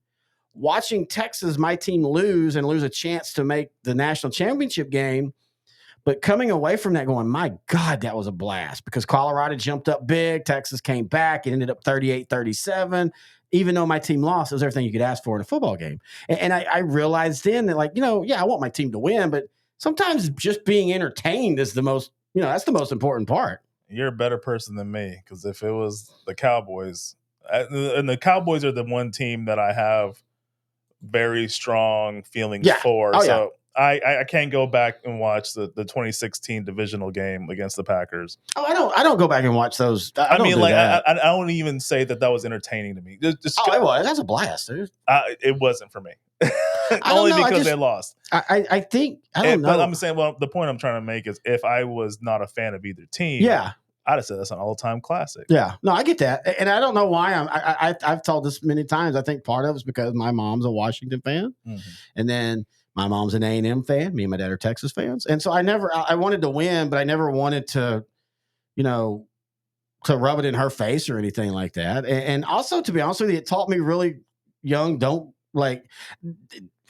watching Texas, my team, lose a chance to make the national championship game, but coming away from that going, my God, that was a blast because Colorado jumped up big. Texas came back. It ended up 38-37. Even though my team lost, it was everything you could ask for in a football game. And I realized then that, I want my team to win, but sometimes just being entertained is the most, that's the most important part. You're a better person than me because if it was the Cowboys, and the Cowboys are the one team that I have very strong feelings for. So I can't go back and watch the 2016 divisional game against the Packers. Oh, I don't go back and watch those. I don't even say that was entertaining to me. It was. That's a blast, dude. It wasn't for me. Only because they lost. I think I don't know. But I'm saying, the point I'm trying to make is if I was not a fan of either team, I'd have said that's an all-time classic. Yeah, no, I get that, and I don't know why. I've told this many times. I think part of it's because my mom's a Washington fan, and then my mom's an A&M fan. Me and my dad are Texas fans, and so I wanted to win, but I never wanted to, to rub it in her face or anything like that. And also, to be honest with you, it taught me really young.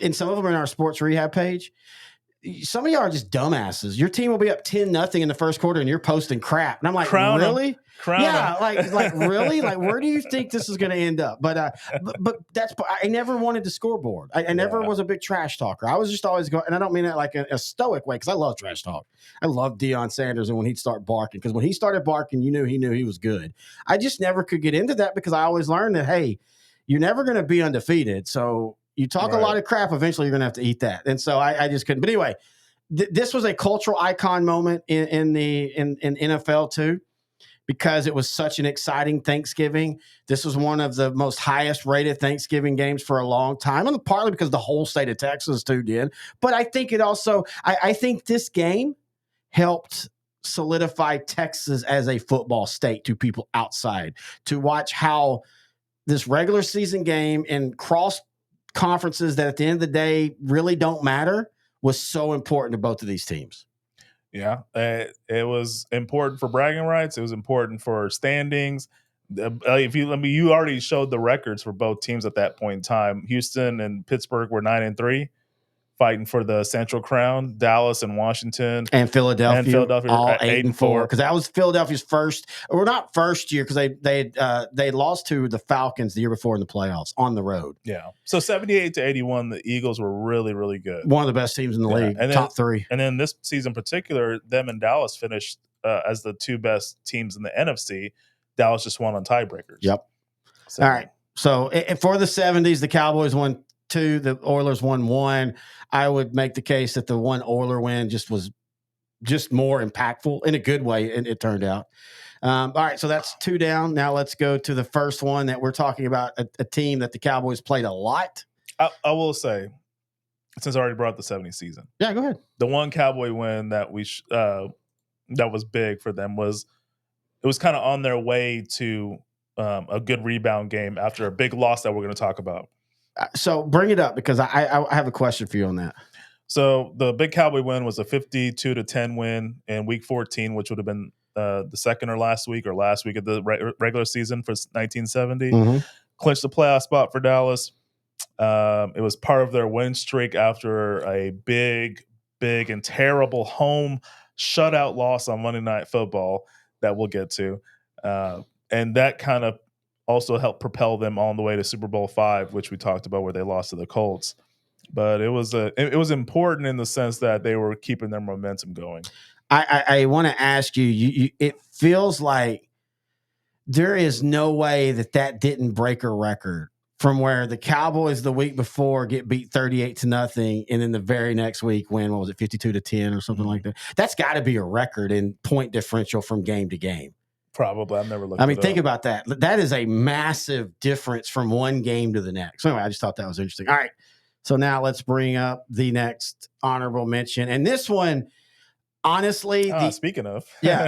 And some of them are in our sports rehab page. some of y'all are just dumbasses. Your team will be up 10-0 in the first quarter and you're posting crap. And I'm like, Crown 'em. really? Yeah, like really? Like, where do you think this is going to end up? But I never wanted the scoreboard. I never was a big trash talker. I was just always going, and I don't mean that like a stoic way, because I love trash talk. I love Deion Sanders, and when he'd start barking, because when he started barking, you knew he was good. I just never could get into that, because I always learned that, hey, you're never going to be undefeated. So you talk a lot of crap, eventually you're going to have to eat that. And so I just couldn't. But anyway, this was a cultural icon moment in NFL too, because it was such an exciting Thanksgiving. This was one of the most highest rated Thanksgiving games for a long time, and partly because the whole state of Texas too did. But I think it also, I think this game helped solidify Texas as a football state to people outside, to watch how this regular season game and cross conferences that at the end of the day really don't matter was so important to both of these teams. Yeah, it was important for bragging rights. It was important for standings. You already showed the records for both teams at that point in time. Houston and Pittsburgh were 9-3, fighting for the Central Crown. Dallas and Washington and Philadelphia all 8-4, because that was Philadelphia's first, or not first year, because they lost to the Falcons the year before in the playoffs on the road. Yeah, so 78-81, the Eagles were really, really good. One of the best teams in the league, and top three. And then this season in particular, them and Dallas finished as the two best teams in the NFC. Dallas just won on tiebreakers. Yep. So. All right. So for the 70s, the Cowboys won 2, the Oilers won 1. I would make the case that the one Oiler win was more impactful in a good way, and it turned out. All right, so that's 2 down. Now let's go to the first one that we're talking about, a team that the Cowboys played a lot. I will say, since I already brought up the 70 season. Yeah, go ahead. The one Cowboy win that that was big for them was kind of on their way to a good rebound game after a big loss that we're going to talk about. So bring it up, because I have a question for you on that. So the big Cowboy win was a 52-10 win in Week 14, which would have been the second or last week of the regular season for 1970. Mm-hmm. Clinched the playoff spot for Dallas. It was part of their win streak after a big and terrible home shutout loss on Monday Night Football that we'll get to. And that kind of also helped propel them on the way to Super Bowl V, which we talked about, where they lost to the Colts. But it was important in the sense that they were keeping their momentum going. I want to ask you, it feels like there is no way that didn't break a record, from where the Cowboys the week before get beat 38-0, and then the very next week win, what was it, 52-10 or something like that. That's got to be a record in point differential from game to game. Probably. I've never looked at it. Think about that. That is a massive difference from one game to the next. So anyway, I just thought that was interesting. All right. So now let's bring up the next honorable mention. And this one, honestly, speaking of,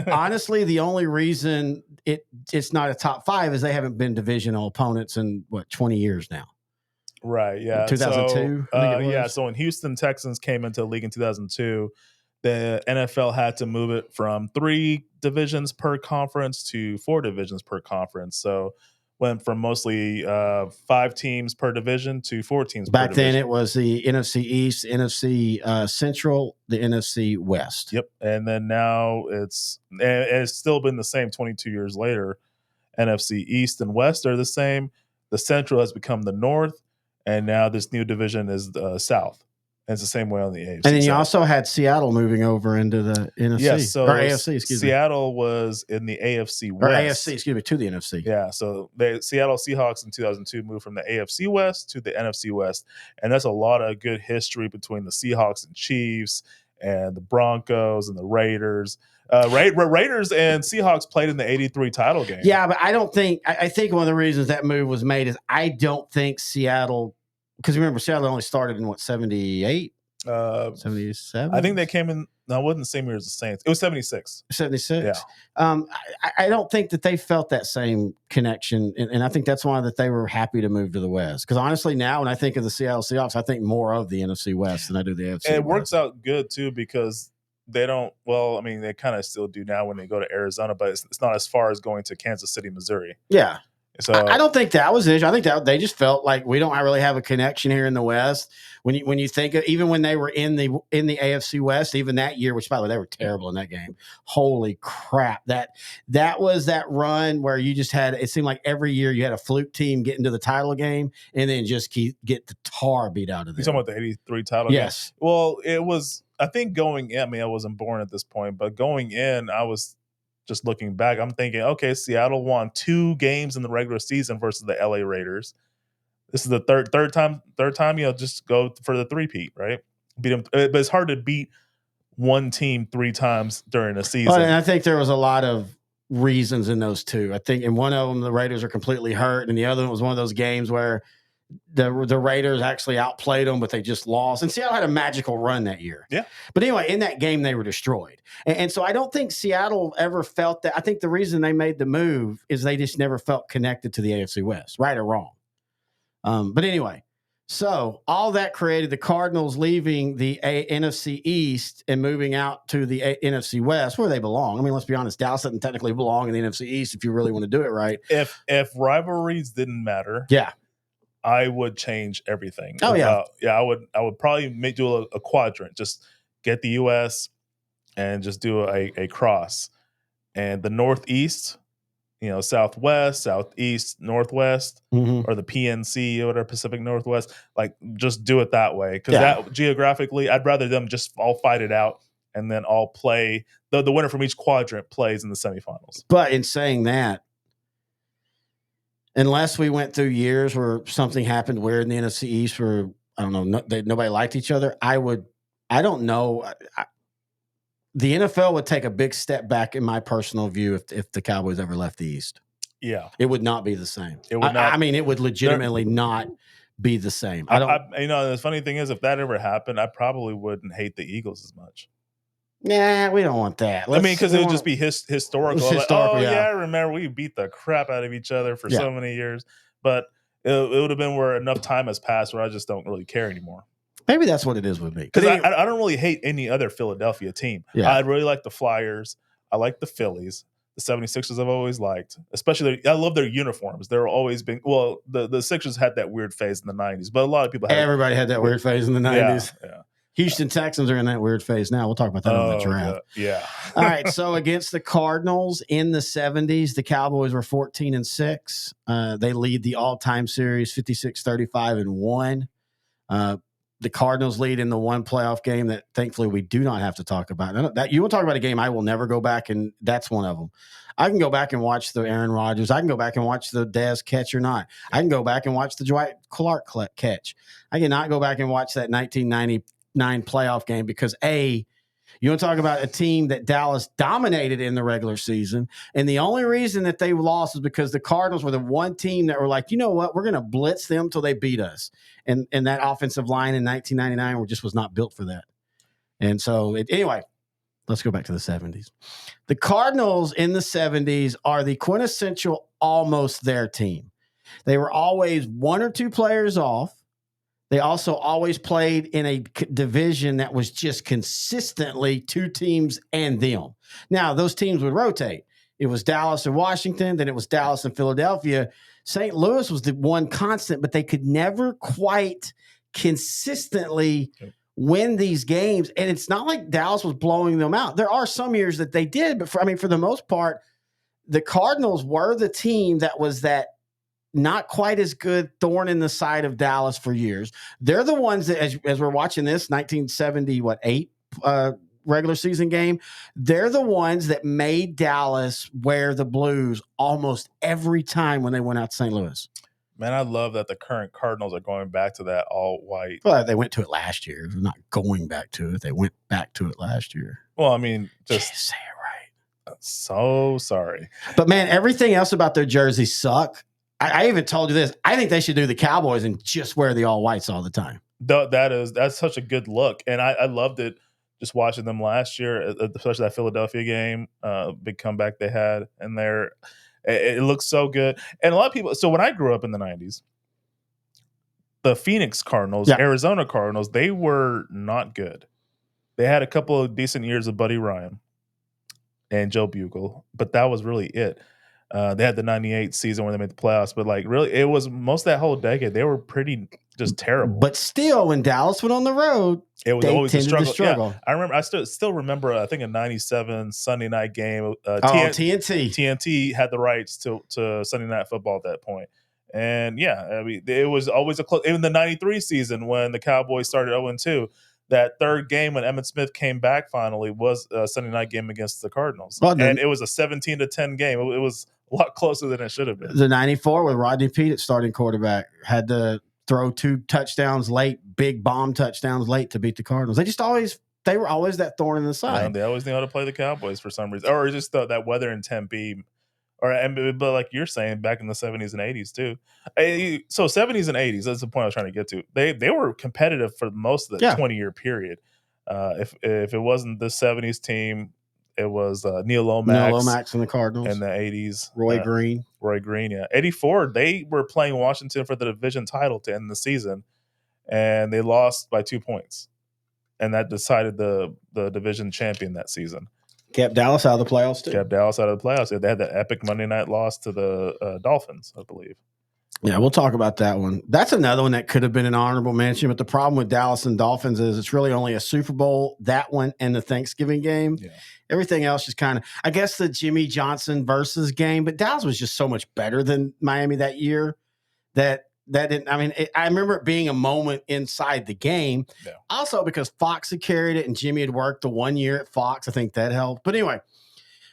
honestly, the only reason it's not a top 5 is they haven't been divisional opponents in 20 years now. Right. Yeah. 2002. So when Houston Texans came into the league in 2002, the NFL had to move it from 3 divisions per conference to 4 divisions per conference. So went from mostly 5 teams per division to 4 teams Back per then, division. it was the NFC East, NFC Central, the NFC West. Yep. And then now it's still been the same 22 years later. NFC East and West are the same. The Central has become the North, and now this new division is the South. And it's the same way on the AFC. And then you also had Seattle moving over into the NFC. Yes, so or AFC, excuse me. Seattle was in the AFC West. Or AFC, excuse me, to the NFC. Yeah, so the Seattle Seahawks in 2002 moved from the AFC West to the NFC West. And that's a lot of good history between the Seahawks and Chiefs and the Broncos and the Raiders. Raiders and Seahawks played in the 83 title game. Yeah, but I think one of the reasons that move was made is I don't think Seattle, because remember, Seattle only started in 78? 77? I think they came in, no, it wasn't the same year as the Saints. It was 76. 76? Yeah. I don't think that they felt that same connection, and I think that's why that they were happy to move to the West. Because honestly, now when I think of the Seattle Seahawks, I think more of the NFC West than I do the AFC And it West. works out good, too, because they don't, well, I mean, they kind of still do now when they go to Arizona, but it's not as far as going to Kansas City, Missouri. Yeah. So I don't think that was an issue. I think that they just felt like we don't really have a connection here in the West. When you think of, even when they were in the AFC West, even that year, which by the way they were terrible in that game. Holy crap! That was that run where you just had, it seemed like every year you had a fluke team get into the title game and then just get the tar beat out of them. You're talking about the '83 title Yes. game? Well, it was. I think going in. I mean, I wasn't born at this point, but going in, I was just looking back. I'm thinking, okay, Seattle won 2 games in the regular season versus the LA Raiders. This is the third time. Just go for the three-peat, right? Beat them, but it's hard to beat one team 3 times during a season. Well, and I think there was a lot of reasons in those two. I think in one of them the Raiders are completely hurt, and the other one was one of those games where the Raiders actually outplayed them, but they just lost. And Seattle had a magical run that year. Yeah. But anyway, in that game, they were destroyed. And so I don't think Seattle ever felt that. I think the reason they made the move is they just never felt connected to the AFC West, right or wrong. But anyway, so all that created the Cardinals leaving the NFC East and moving out to the NFC West, where they belong. I mean, let's be honest, Dallas doesn't technically belong in the NFC East if you really want to do it right. If rivalries didn't matter, yeah, I would change everything. Oh yeah, I would probably do a quadrant. Just get the U.S. and just do a cross, and the Northeast, Southwest, Southeast, Northwest, or the PNC or whatever, Pacific Northwest. Like, just do it that way, because that geographically, I'd rather them just all fight it out and then all play. The winner from each quadrant plays in the semifinals. But in saying that, unless we went through years where something happened weird in the NFC East where, I don't know, nobody liked each other, I don't know. The NFL would take a big step back, in my personal view, if the Cowboys ever left the East. Yeah. It would not be the same. It would not. I mean, it would legitimately not be the same. The funny thing is, if that ever happened, I probably wouldn't hate the Eagles as much. Nah, we don't want that. Because it would just be historical. Historical, I remember we beat the crap out of each other for so many years. But it would have been where enough time has passed where I just don't really care anymore. Maybe that's what it is with me. Because I don't really hate any other Philadelphia team. Yeah. I really like the Flyers. I like the Phillies. The 76ers I've always liked. Especially, I love their uniforms. They're always been, well, the Sixers had that weird phase in the 90s, but a lot of people had. Everybody had that weird phase in the 90s. Yeah. Houston Texans are in that weird phase now. We'll talk about that on the draft. Yeah. All right. So against the Cardinals in the 70s, the Cowboys were 14-6. They lead the all-time series 56-35-1. The Cardinals lead in the one playoff game that thankfully we do not have to talk about. That you will talk about a game I will never go back, and that's one of them. I can go back and watch the Aaron Rodgers. I can go back and watch the Dez catch or not. I can go back and watch the Dwight Clark catch. I cannot go back and watch that 1999 playoff game because you want to talk about a team that Dallas dominated in the regular season, and the only reason that they lost is because the Cardinals were the one team that were like, you know what, we're going to blitz them till they beat us. And that offensive line in 1999 just was not built for that. And so, anyway, let's go back to the 70s. The Cardinals in the 70s are the quintessential almost their team. They were always 1 or 2 players off. They also always played in a division that was just consistently 2 teams and them. Now, those teams would rotate. It was Dallas and Washington, then it was Dallas and Philadelphia. St. Louis was the one constant, but they could never quite consistently win these games. And it's not like Dallas was blowing them out. There are some years that they did, but for the most part, the Cardinals were the team that was that not quite as good thorn in the side of Dallas for years. They're the ones that, as we're watching this 1978 regular season game, they're the ones that made Dallas wear the blues almost every time when they went out to St. Louis. Man, I love that the current Cardinals are going back to that all white. Well, they went to it last year. They're not going back to it. They went back to it last year. Well, I mean, just say it right. So sorry. But man, everything else about their jerseys suck. I even told you this. I think they should do the Cowboys and just wear the all whites all the time. That's such a good look. And I loved it just watching them last year, especially that Philadelphia game, big comeback they had in there. It looks so good. And a lot of people, so when I grew up in the 90s, the Phoenix Cardinals, Arizona Cardinals, they were not good. They had a couple of decent years of Buddy Ryan and Joe Bugle, but that was really it. They had the 98 season where they made the playoffs, but like really, it was most of that whole decade, they were pretty just terrible. But still, when Dallas went on the road, it was they always a tended to struggle. struggle. Yeah, I remember. I still remember. I think a '97 Sunday night game. TNT. TNT had the rights to Sunday Night Football at that point, and yeah, I mean, it was always a close. Even the '93 season when the Cowboys started 0-2, that third game when Emmitt Smith came back finally was a Sunday night game against the Cardinals, and it was a 17-10 game. It was a lot closer than it should have been. The '94 with Rodney Peete starting quarterback had to throw 2 touchdowns late, big bomb touchdowns late to beat the Cardinals. They were always that thorn in the side. Yeah, they always knew how to play the Cowboys for some reason, or just that weather in Tempe, but like you're saying, back in the 70s and 80s too. So 70s and 80s, that's the point I was trying to get to. They were competitive for most of the 20-year period. If it wasn't the 70s team, it was Neil Lomax and the Cardinals in the 80s. Roy Green, yeah. 84, they were playing Washington for the division title to end the season, and they lost by 2 points, and that decided the division champion that season. Kept Dallas out of the playoffs too. They had that epic Monday night loss to the Dolphins, I believe. Yeah, we'll talk about that one. That's another one that could have been an honorable mention, but the problem with Dallas and Dolphins is it's really only a Super Bowl, that one, and the Thanksgiving game. Yeah. Everything else is kind of, I guess, the Jimmy Johnson versus game, but Dallas was just so much better than Miami that year that didn't, I mean, I remember it being a moment inside the game. Yeah. Also because Fox had carried it and Jimmy had worked the 1 year at Fox. I think that helped. But anyway.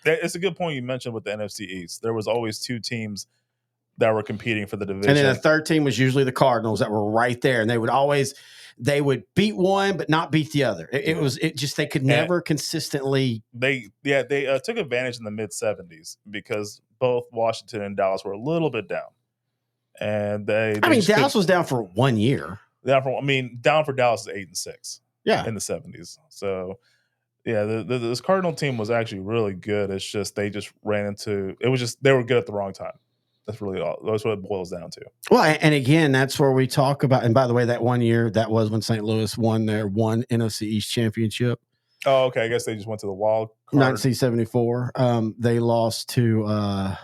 It's a good point you mentioned with the NFC East. There was always 2 teams that were competing for the division. And then the third team was usually the Cardinals that were right there. And they would beat one, but not beat the other. They could never consistently. They took advantage in the mid 70s because both Washington and Dallas were a little bit down. And Dallas was down for 1 year. Down for Dallas is 8-6. Yeah, in the 70s. So, yeah, this Cardinal team was actually really good. It's just they just ran into it. Was just they were good at the wrong time. That's really all. That's what it boils down to. Well, and again, that's where we talk about. And by the way, that 1 year that was when St. Louis won their one NFC East championship. Oh, okay. I guess they just went to the wild card. 1974. They lost to.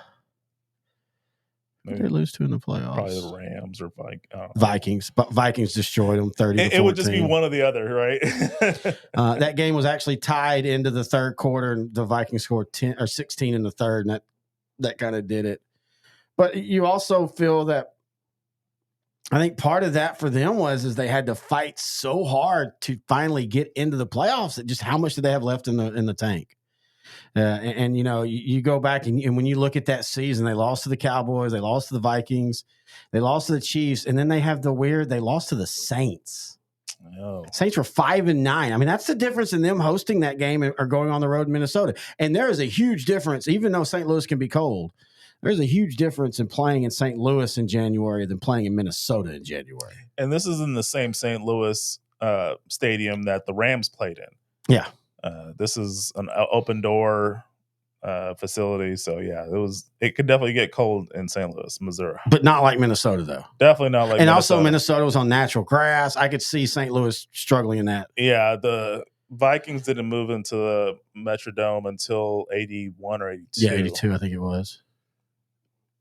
Who did they lose to in the playoffs? Probably the Rams or Vikings. But Vikings destroyed them 30-14. It would just be one or the other, right? That game was actually tied into the third quarter, and the Vikings scored 10 or 16 in the third, and that kind of did it. But you also feel that I think part of that for them is they had to fight so hard to finally get into the playoffs. That just how much do they have left in the tank? And you know, you go back and when you look at that season, they lost to the Cowboys, they lost to the Vikings, they lost to the Chiefs, and then they have they lost to the Saints. Oh. Saints were 5-9. I mean, that's the difference in them hosting that game or going on the road in Minnesota. And there is a huge difference, even though St. Louis can be cold. There's a huge difference in playing in St. Louis in January than playing in Minnesota in January. And this is in the same St. Louis stadium that the Rams played in. Yeah. This is an open door facility. So, yeah, it could definitely get cold in St. Louis, Missouri. But not like Minnesota, though. Definitely not like Minnesota. And Minnesota. also Minnesota was on natural grass. I could see St. Louis struggling in that. Yeah, the Vikings didn't move into the Metrodome until 81 or 82. Yeah, 82, I think it was.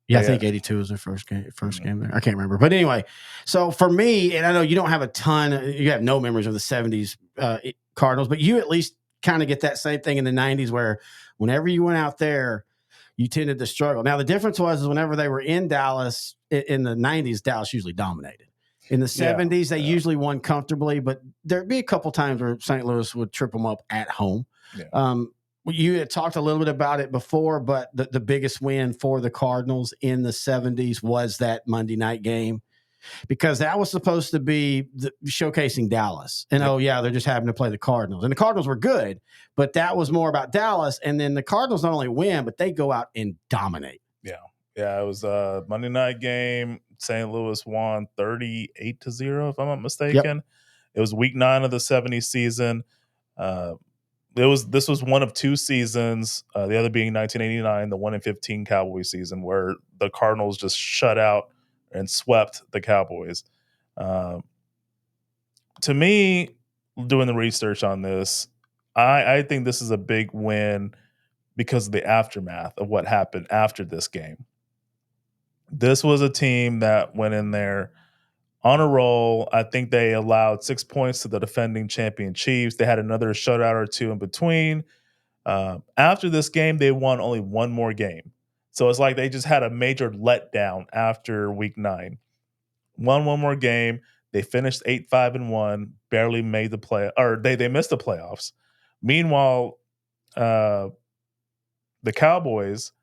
Yeah, I think 82 was their first game there. I can't remember. But anyway, so for me, and I know you don't have you have no memories of the 70s Cardinals, but you at least kind of get that same thing in the 90s where whenever you went out there, you tended to struggle. Now, the difference was whenever they were in Dallas in the 90s, Dallas usually dominated. In the 70s, they usually won comfortably, but there'd be a couple times where St. Louis would trip them up at home. Yeah. You had talked a little bit about it before, but the biggest win for the Cardinals in the 70s was that Monday night game because that was supposed to be showcasing Dallas. And, they're just having to play the Cardinals. And the Cardinals were good, but that was more about Dallas. And then the Cardinals not only win, but they go out and dominate. Yeah. Yeah, it was a Monday night game. St. Louis won 38-0, if I'm not mistaken. Yep. It was week 9 of the 70s season. This was one of 2 seasons, the other being 1989, the 1-15 Cowboys season, where the Cardinals just shut out and swept the Cowboys. To me, doing the research on this, I think this is a big win because of the aftermath of what happened after this game. This was a team that went in there on a roll. I think they allowed 6 points to the defending champion Chiefs. They had another shutout or two in between. After this game, they won only one more game. So it's like they just had a major letdown after week 9. Won one more game. They finished 8-5-1, barely made the play, or they missed the playoffs. Meanwhile, the Cowboys,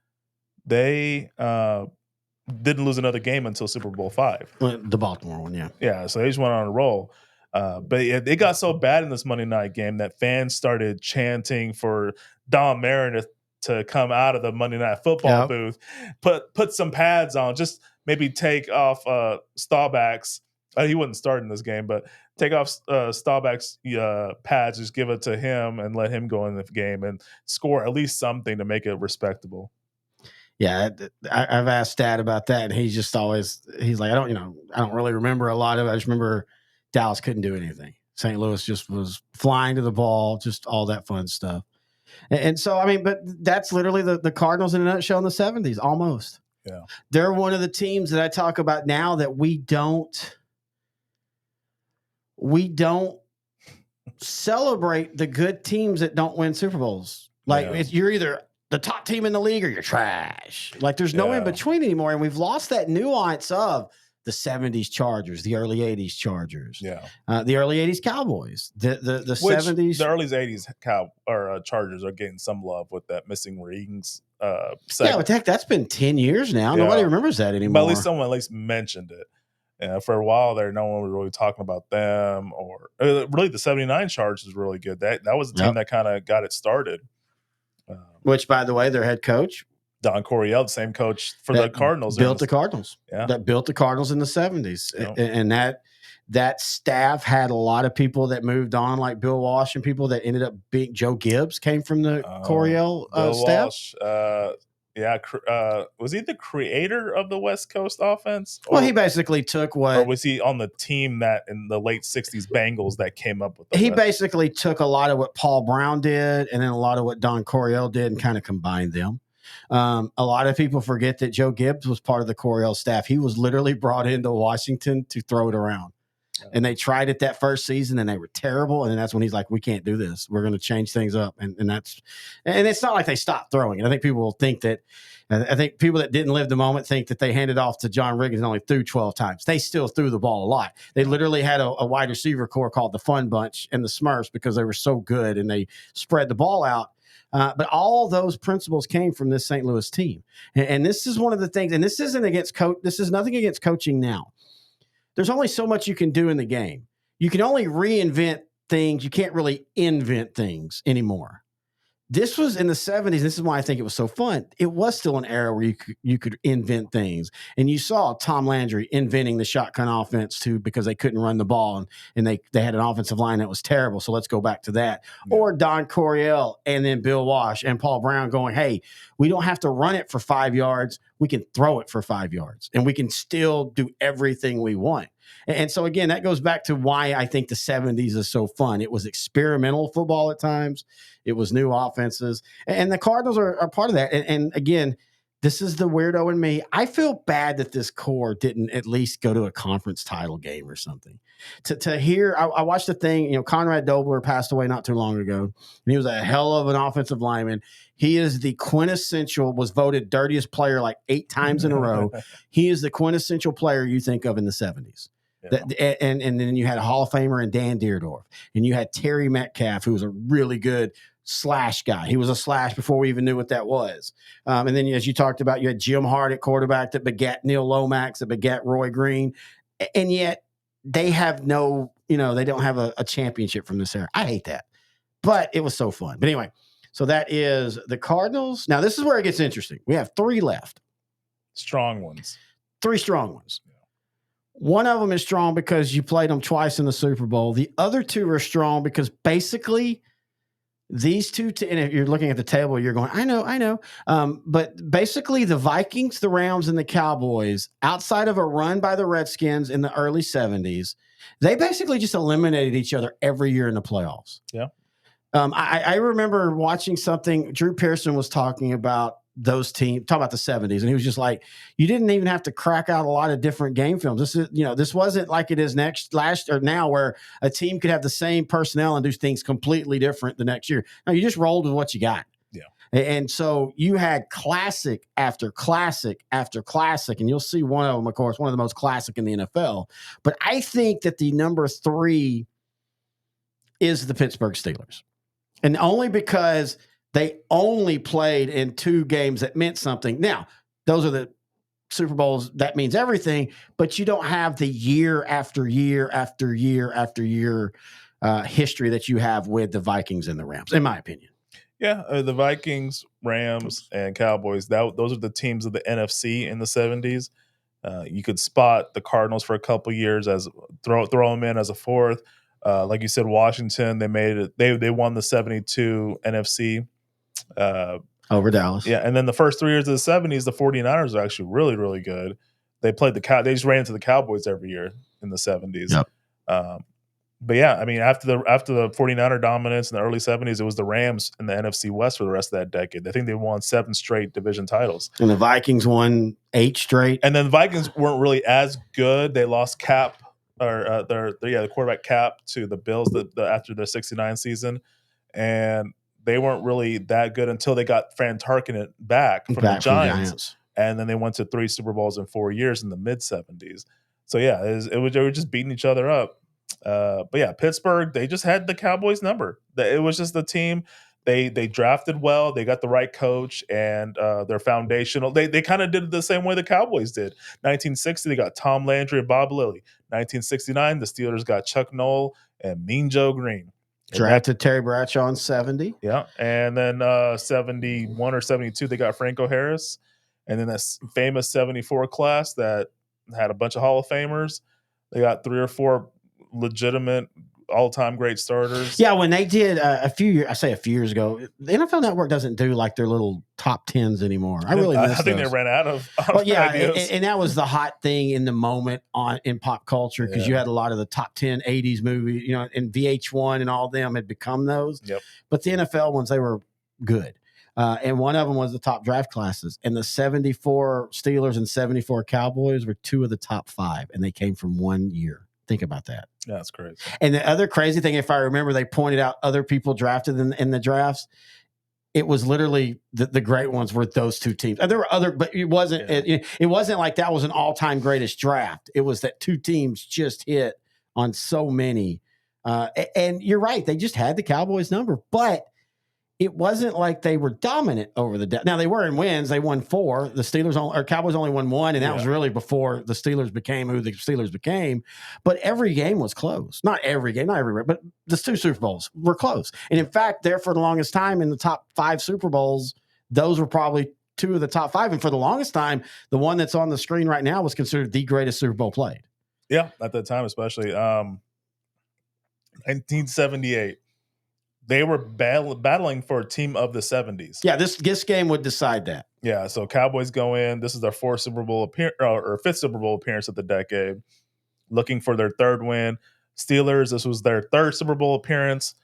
they didn't lose another game until Super Bowl 5. The Baltimore one, yeah. Yeah, so they just went on a roll. But it got so bad in this Monday night game that fans started chanting for Don Meredith to come out of the Monday Night Football booth, put some pads on, just maybe take off Staubach's. He wouldn't start in this game, but take off Staubach's pads, just give it to him and let him go in the game and score at least something to make it respectable. Yeah, I've asked Dad about that, and he's like, I don't really remember a lot of it. I just remember Dallas couldn't do anything. St. Louis just was flying to the ball, just all that fun stuff. And so, I mean, but that's literally the Cardinals in a nutshell in the 70s, almost. Yeah. They're one of the teams that I talk about now that we don't celebrate the good teams that don't win Super Bowls. Like you're either the top team in the league or you're trash. Like there's no in between anymore. And we've lost that nuance of the 70s Chargers, the early 80s Chargers, the early 80s Cowboys, the 70s. The early 80s Chargers are getting some love with that missing rings. Yeah, but heck, that's been 10 years now. Yeah. Nobody remembers that anymore. But at least someone mentioned it. For a while there, no one was really talking about them. Or really, the 79 Chargers was really good. That was the team that kind of got it started. Which, by the way, their head coach, Don Coryell, the same coach for the Cardinals. Built the Cardinals. Yeah. That built the Cardinals in the 70s. Yep. And that staff had a lot of people that moved on, like Bill Walsh, and people that ended up being Joe Gibbs came from the Coryell staff. Walsh, was he the creator of the West Coast offense? Well, he basically took or was he on the team that in the late 60s Bengals that came up with He basically took a lot of what Paul Brown did and then a lot of what Don Coryell did and kind of combined them. A lot of people forget that Joe Gibbs was part of the Coryell staff. He was literally brought into Washington to throw it around. And they tried it that first season and they were terrible. And then that's when he's like, we can't do this. We're going to change things up. And it's not like they stopped throwing it. I think people will think that, I think people that didn't live the moment think that they handed off to John Riggins and only threw 12 times. They still threw the ball a lot. They literally had a wide receiver core called the Fun Bunch and the Smurfs because they were so good and they spread the ball out. But all those principles came from this St. Louis team. And this is one of the things, and this isn't against coach. This is nothing against coaching now. There's only so much you can do in the game. You can only reinvent things. You can't really invent things anymore. This was in the 70s. This is why I think it was so fun. It was still an era where you could invent things. And you saw Tom Landry inventing the shotgun offense too, because they couldn't run the ball and they had an offensive line that was terrible. So let's go back to that. Yeah. Or Don Coryell and then Bill Walsh and Paul Brown going, hey, we don't have to run it for 5 yards. We can throw it for 5 yards and we can still do everything we want. And so, again, that goes back to why I think the 70s is so fun. It was experimental football at times. It was new offenses. And the Cardinals are part of that. And again, this is the weirdo in me. I feel bad that this core didn't at least go to a conference title game or something. To hear, I watched the thing, Conrad Dobler passed away not too long ago, and he was a hell of an offensive lineman. He is the quintessential, was voted dirtiest player like 8 times in a row. He is the quintessential player you think of in the 70s. Yeah. And then you had a Hall of Famer and Dan Deerdorf, and you had Terry Metcalf, who was a really good slash guy. He was a slash before we even knew what that was. And then, as you talked about, you had Jim Hart at quarterback that begat Neil Lomax, that begat Roy Green. And yet they have no, they don't have a championship from this era. I hate that. But it was so fun. But anyway, so that is the Cardinals. Now, this is where it gets interesting. We have 3 left. Strong ones. 3 strong ones. One of them is strong because you played them twice in the Super Bowl. The other 2 are strong because basically these 2, and if you're looking at the table, you're going, I know. But basically the Vikings, the Rams, and the Cowboys, outside of a run by the Redskins in the early 70s, they basically just eliminated each other every year in the playoffs. Yeah. I remember watching something. Drew Pearson was talking about those teams, talking about the 70s, and he was just like, you didn't even have to crack out a lot of different game films. This wasn't like it is last or now, where a team could have the same personnel and do things completely different the next year. No, you just rolled with what you got. Yeah. And so you had classic after classic after classic, and you'll see one of them, of course, one of the most classic in the NFL. But I think that the number 3 is the Pittsburgh Steelers. And only because they only played in 2 games that meant something. Now, those are the Super Bowls. That means everything, but you don't have the year after year after year after year history that you have with the Vikings and the Rams, in my opinion. Yeah, the Vikings, Rams, and Cowboys, those are the teams of the NFC in the 70s. You could spot the Cardinals for a couple years as throw them in as a 4th. Like you said, Washington, they made it. They won the 72 NFC. Over Dallas. Yeah, and then the first 3 years of the 70s, the 49ers are actually really, really good. They played they just ran into the Cowboys every year in the 70s. Yep. But yeah, I mean, after the 49er dominance in the early 70s, it was the Rams in the NFC West for the rest of that decade. I think they won 7 straight division titles. And the Vikings won 8 straight. And then the Vikings weren't really as good. They lost Cap, or the quarterback Cap, to the Bills after their 69 season. And they weren't really that good until they got Fran Tarkenton back from the Giants. And then they went to 3 Super Bowls in 4 years in the mid-70s. So yeah, they were just beating each other up. But yeah, Pittsburgh, they just had the Cowboys number. It was just the team. They drafted well. They got the right coach, and they're foundational. They kind of did it the same way the Cowboys did. 1960, they got Tom Landry and Bob Lilly. 1969, the Steelers got Chuck Noll and Mean Joe Green. Drafted Terry Bradshaw in 70. Yeah, and then 71 or 72, they got Franco Harris. And then that famous 74 class that had a bunch of Hall of Famers. They got 3 or 4 legitimate all-time great starters. Yeah, when they did a few years ago, the NFL Network doesn't do like their little top 10s anymore. I really miss I think those. they ran out of ideas. And that was the hot thing in the moment in pop culture, because you had a lot of the top 10 80s movies, and VH1 and all of them had become those. Yep. But the NFL ones, they were good. And one of them was the top draft classes. And the 74 Steelers and 74 Cowboys were 2 of the top 5, and they came from 1 year. Think about that. Yeah, that's crazy. And the other crazy thing, if I remember, they pointed out other people drafted in the drafts. It was literally the great ones were those 2 teams. And there were other, but it wasn't. Yeah. It wasn't like that was an all-time greatest draft. It was that 2 teams just hit on so many. And you're right, they just had the Cowboys number, but it wasn't like they were dominant over the now they were in wins. They won 4. The Cowboys only won 1, and that was really before the Steelers became who the Steelers became. But every game was close. Not every game, not everywhere, but the 2 Super Bowls were close. And in fact, there for the longest time in the top 5 Super Bowls, those were probably 2 of the top 5. And for the longest time, the one that's on the screen right now was considered the greatest Super Bowl played. Yeah, at that time, especially 1978. They were battling for a team of the 70s. Yeah, this game would decide that. Yeah, so Cowboys go in. This is their 4th Super Bowl or 5th Super Bowl appearance of the decade, looking for their 3rd win. Steelers, this was their 3rd Super Bowl appearance,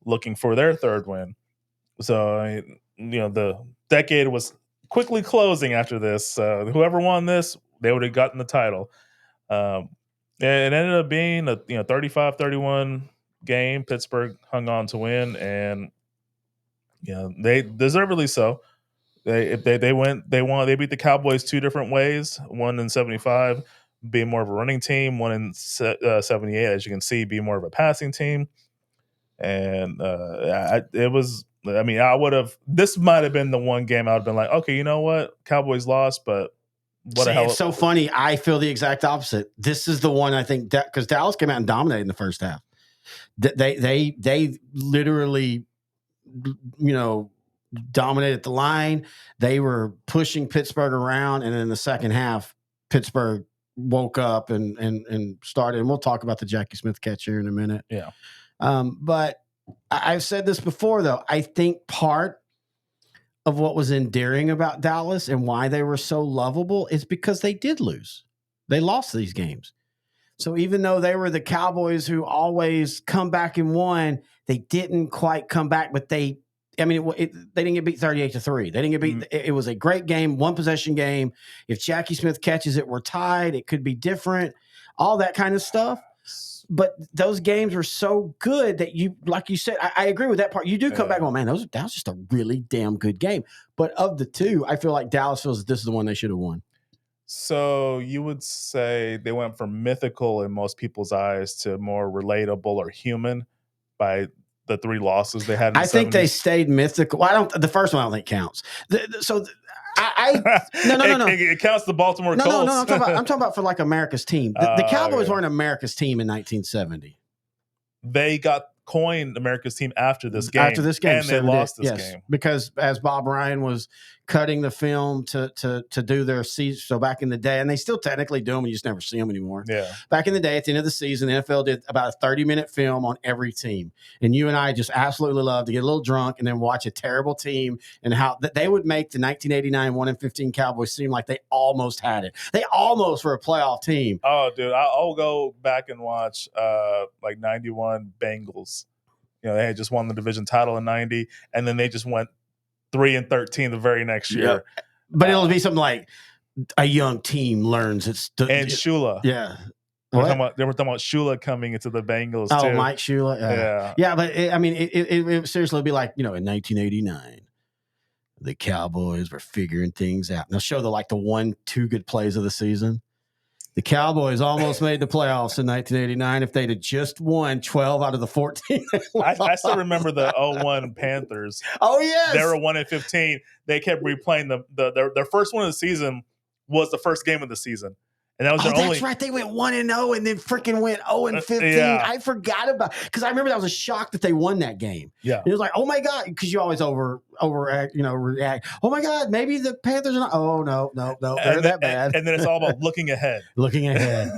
looking for their 3rd win. So, the decade was quickly closing after this. Whoever won this, they would have gotten the title. And it ended up being a 35-31 game. Pittsburgh hung on to win, and they deservedly so. They beat the Cowboys 2 different ways. One in 75 being more of a running team, one in 78, as you can see, being more of a passing team. And it was. I mean, this might have been the one game I would have been like, okay, you know what, Cowboys lost, but what the hell? It's so funny. I feel the exact opposite. This is the one I think because Dallas came out and dominated in the first half. They literally, dominated the line. They were pushing Pittsburgh around, and in the second half, Pittsburgh woke up and started. And we'll talk about the Jackie Smith catch here in a minute. Yeah. But I've said this before, though. I think part of what was endearing about Dallas and why they were so lovable is because they did lose. They lost these games. So even though they were the Cowboys who always come back and won, they didn't quite come back, but they didn't get beat 38-3. They didn't get beat. It was a great game, one possession game. If Jackie Smith catches it, we're tied. It could be different, all that kind of stuff. But those games were so good that you, like you said, I agree with that part. You do come back on, man, that was just a really damn good game. But of the two, I feel like Dallas feels that this is the one they should have won. So you would say they went from mythical in most people's eyes to more relatable or human by the three losses they had. In I think they stayed mythical. Well, the first one I don't think counts. No. It counts the Baltimore Colts. No. I'm talking about for like America's team. The Cowboys weren't America's team in 1970. They got coined America's team after this game. And they lost this game because as Bob Ryan was cutting the film to do their season. So back in the day, and they still technically do them, you just never see them anymore. Yeah. Back in the day, at the end of the season, the NFL did about a 30-minute film on every team. And you and I just absolutely love to get a little drunk and then watch a terrible team and how they would make the 1989 1-15 Cowboys seem like they almost had it. They almost were a playoff team. Oh, dude, I'll go back and watch like 91 Bengals. You know, they had just won the division title in 90, and then they just went 3-13 the very next year. Yep. But it'll be something like a young team learns it's and Shula. Yeah. They were talking about Shula coming into the Bengals too. Oh, Mike Shula. Yeah, but it seriously would be like, in 1989, the Cowboys were figuring things out. And they'll show the 1-2 good plays of the season. The Cowboys almost made the playoffs in 1989 if they'd have just won 12 out of the 14. I still remember the 0-1 Panthers. Oh, yes. They were 1-15. They kept replaying their first one of the season was the first game of the season. And that was their only. That's right. They went 1-0 and then freaking went 0-15. Yeah. I forgot about because I remember that was a shock that they won that game. Yeah, it was like, oh my god, because you always overact, react. Oh my god, maybe the Panthers are not. Oh no, they're that bad. And then it's all about looking ahead. Looking ahead.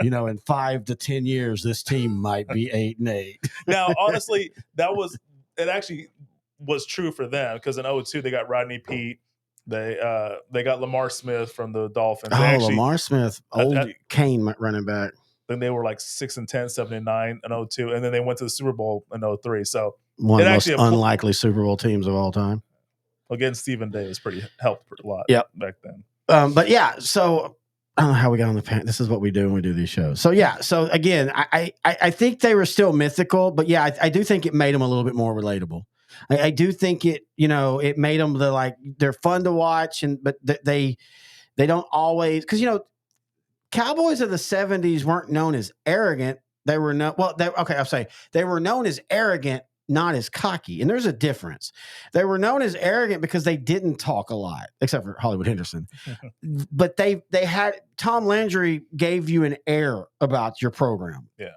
In 5 to 10 years, this team might be 8-8. Now, honestly, it actually was true for them because in 2002 they got Rodney Peete. They got Lamar Smith from the Dolphins. Lamar Smith, old Kane running back. Then they were like 6-10, 7-9 in 2002, and then they went to the Super Bowl in 2003. So one of the most unlikely Super Bowl teams of all time. Again, Stephen Davis helped a lot. Back then. But yeah, so I don't know how we got on the pan. This is what we do when we do these shows. So yeah, so again, I think they were still mythical, but yeah, I do think it made them a little bit more relatable. I do think it made them they're fun to watch, but they don't always because Cowboys of the 70s weren't known as arrogant. They were they were known as arrogant, not as cocky, and there's a difference. They were known as arrogant because they didn't talk a lot, except for Hollywood Henderson. But they had Tom Landry gave you an air about your program. Yeah,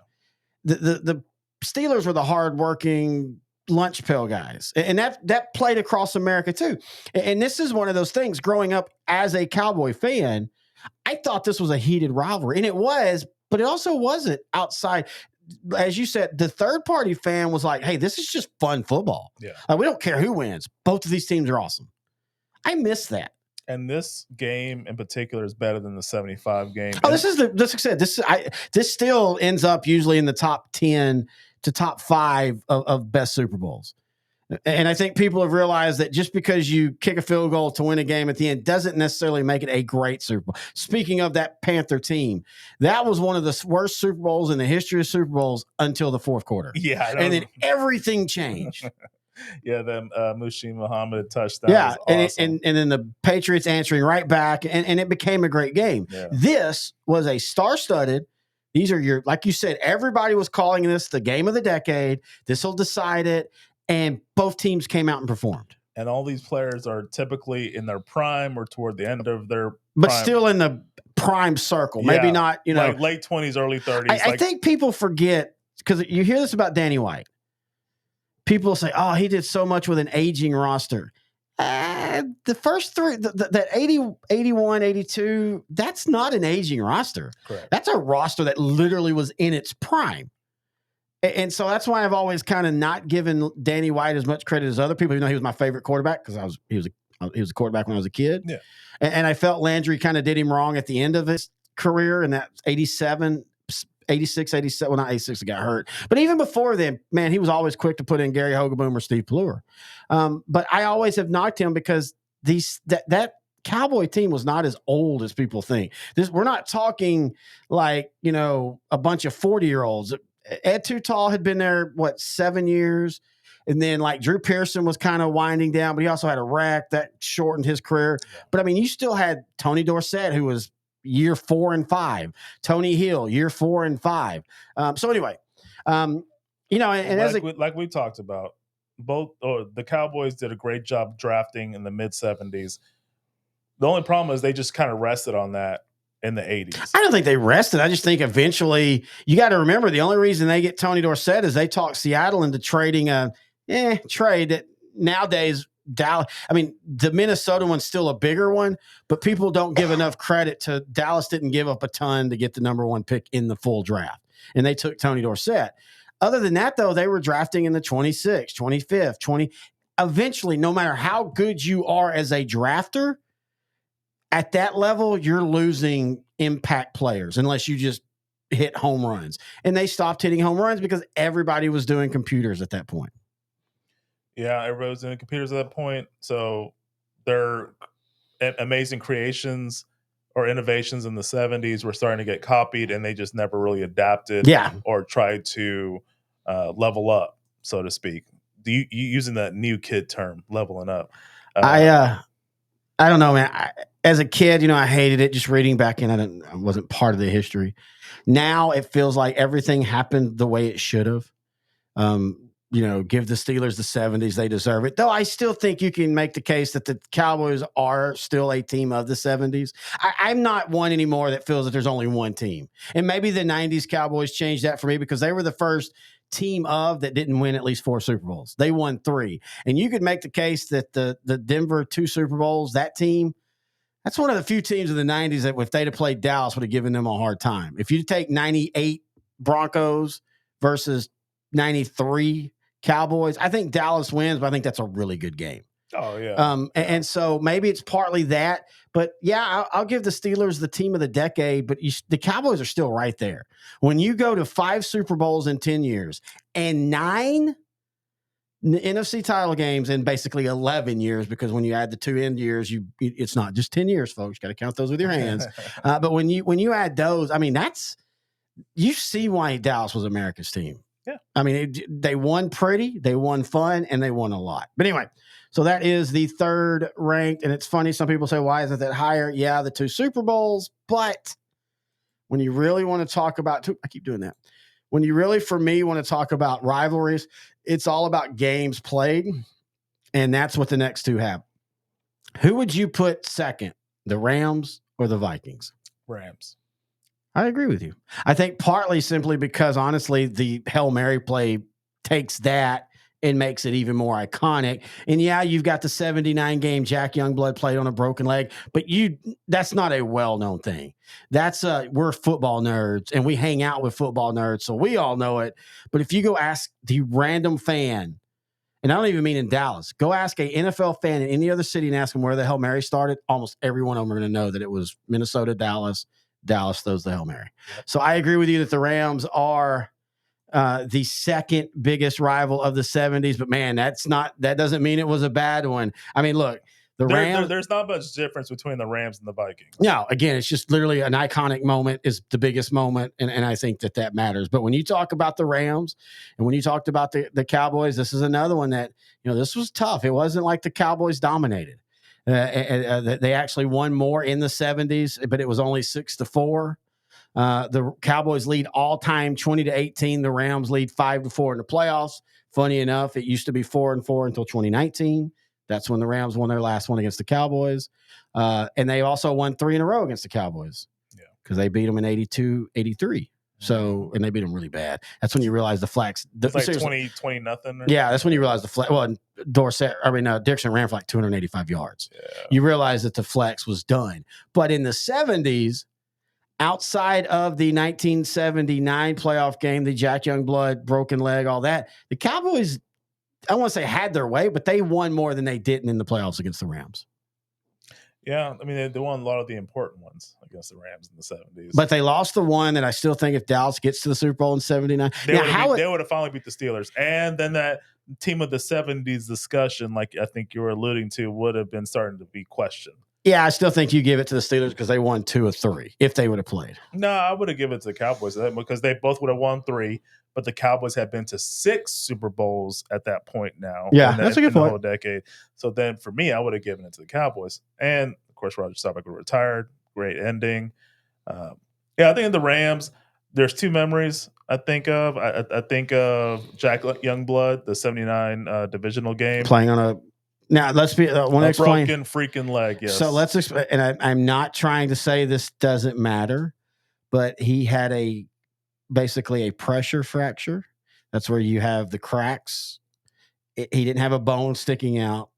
the Steelers were the hardworking lunch pail guys, and that played across America too. And this is one of those things. Growing up as a Cowboy fan, I thought this was a heated rivalry, and it was, but it also wasn't. Outside, as you said, the third party fan was like, "Hey, this is just fun football. Yeah, we don't care who wins. Both of these teams are awesome." I miss that. And this game in particular is better than the 75 game. Oh, this still ends up usually in the top 10 to top 5 of best Super Bowls. And I think people have realized that just because you kick a field goal to win a game at the end doesn't necessarily make it a great Super Bowl. Speaking of that Panther team, that was one of the worst Super Bowls in the history of Super Bowls until the fourth quarter. Yeah. And then everything changed. Yeah, the Muhsin Muhammad touchdown. Yeah, was awesome. and then the Patriots answering right back, and it became a great game. Yeah. This was a star-studded. These are like you said, everybody was calling this the game of the decade. This will decide it. And both teams came out and performed. And all these players are typically in their prime or toward the end of their but prime. Still in the prime circle. Maybe not, like late 20s, early 30s. I think people forget, because you hear this about Danny White. People say, oh, he did so much with an aging roster. The first three, that 80, 81, 82, that's not an aging roster. Correct. That's a roster that literally was in its prime. And so that's why I've always kind of not given Danny White as much credit as other people, even though he was my favorite quarterback because he was a quarterback when I was a kid. Yeah. And I felt Landry kind of did him wrong at the end of his career in that 87 86, 87. Well, not 86, he got hurt. But even before then, man, he was always quick to put in Gary Hogeboom or Steve Pleur. But I always have knocked him because that Cowboy team was not as old as people think. We're not talking like, a bunch of 40-year-olds. Ed Too Tall had been there, 7 years? And then like Drew Pearson was kind of winding down, but he also had a wreck that shortened his career. But I mean, you still had Tony Dorsett, who was year 4 and 5, Tony Hill, year 4 and 5. So anyway, and like we talked about, the Cowboys did a great job drafting in the mid 70s. The only problem is they just kind of rested on that in the 80s. I don't think they rested. I just think eventually you got to remember the only reason they get Tony Dorsett is they talked Seattle into trading a trade that nowadays Dallas. I mean, the Minnesota one's still a bigger one, but people don't give enough credit to Dallas. Didn't give up a ton to get the number 1 pick in the full draft, and they took Tony Dorsett. Other than that, though, they were drafting in the 26th, 25th, 20. Eventually, no matter how good you are as a drafter, at that level, you're losing impact players unless you just hit home runs. And they stopped hitting home runs because everybody was doing computers at that point. Yeah, everybody was doing computers at that point. So their amazing creations or innovations in the 70s were starting to get copied, and they just never really adapted or tried to level up, so to speak. You using that new kid term, leveling up. I don't know, man. As a kid, I hated it just reading back in. I wasn't part of the history. Now it feels like everything happened the way it should have. Give the Steelers the 70s. They deserve it. Though I still think you can make the case that the Cowboys are still a team of the 70s. I'm not one anymore that feels that there's only one team. And maybe the 90s Cowboys changed that for me because they were the first team that didn't win at least 4 Super Bowls. They won 3. And you could make the case that the Denver 2 Super Bowls, that team, that's one of the few teams in the 90s that if they'd have played Dallas would have given them a hard time. If you take 98 Broncos versus 93 Cowboys, I think Dallas wins, but I think that's a really good game. Oh, yeah. And so maybe it's partly that. But, yeah, I'll give the Steelers the team of the decade, but the Cowboys are still right there. When you go to 5 Super Bowls in 10 years and 9 NFC title games in basically 11 years, because when you add the 2 end years, it's not just 10 years, folks. You got to count those with your hands. But when you add those, I mean, you see why Dallas was America's team. Yeah. I mean, they won pretty, they won fun, and they won a lot. But anyway, so that is the 3rd ranked. And it's funny. Some people say, why isn't that higher? Yeah, the 2 Super Bowls. But when you really want to talk about, I keep doing that. When you really, for me, want to talk about rivalries, it's all about games played. And that's what the next 2 have. Who would you put second, the Rams or the Vikings? Rams. I agree with you. I think partly simply because, honestly, the Hail Mary play takes that and makes it even more iconic. And, yeah, you've got the 79 game Jack Youngblood played on a broken leg, but that's not a well-known thing. That's we're football nerds, and we hang out with football nerds, so we all know it. But if you go ask the random fan, and I don't even mean in Dallas, go ask a NFL fan in any other city and ask them where the Hail Mary started, almost every one of them are going to know that it was Minnesota, Dallas throws the Hail Mary. So I agree with you that the Rams are the second biggest rival of the 70s, but man, that doesn't mean it was a bad one. I mean, look, Rams. There's not much difference between the Rams and the Vikings. No, again, it's just literally an iconic moment is the biggest moment, and I think that matters. But when you talk about the Rams and when you talked about the Cowboys, this is another one that, this was tough. It wasn't like the Cowboys dominated. They actually won more in the 70s, but it was only 6-4. The Cowboys lead all time 20-18. The Rams lead 5-4 in the playoffs. Funny enough, it used to be 4-4 until 2019. That's when the Rams won their last one against the Cowboys. And they also won 3 in a row against the Cowboys. Yeah. Because they beat them in 82, 83. So, and they beat them really bad. That's when you realize the flex. It's like 20 nothing. Yeah, that's when you realize the flex. Well, Dixon ran for like 285 yards. Yeah. You realize that the flex was done. But in the 70s, outside of the 1979 playoff game, the Jack Youngblood, broken leg, all that, the Cowboys, I don't want to say had their way, but they won more than they didn't in the playoffs against the Rams. Yeah, I mean they won a lot of the important ones against the Rams in the 70s. But they lost the one that I still think if Dallas gets to the Super Bowl in 79, They would have finally beat the Steelers. And then that team of the 70s discussion, like I think you were alluding to, would have been starting to be questioned. Yeah, I still think you give it to the Steelers because they won 2 of 3 if they would have played. No, I would have given it to the Cowboys because they both would have won 3, but the Cowboys had been to 6 Super Bowls at that point now. Yeah, that's a good point. The whole decade. So then for me, I would have given it to the Cowboys. And of course, Roger Staubach retired. Great ending. Yeah, I think in the Rams, there's 2 memories I think of. I think of Jack Youngblood, the 79 divisional game. Playing on a now, let's be. I want to explain. Broken freaking leg. Yes. So let's explain. And I'm not trying to say this doesn't matter, but he had basically a pressure fracture. That's where you have the cracks. He didn't have a bone sticking out,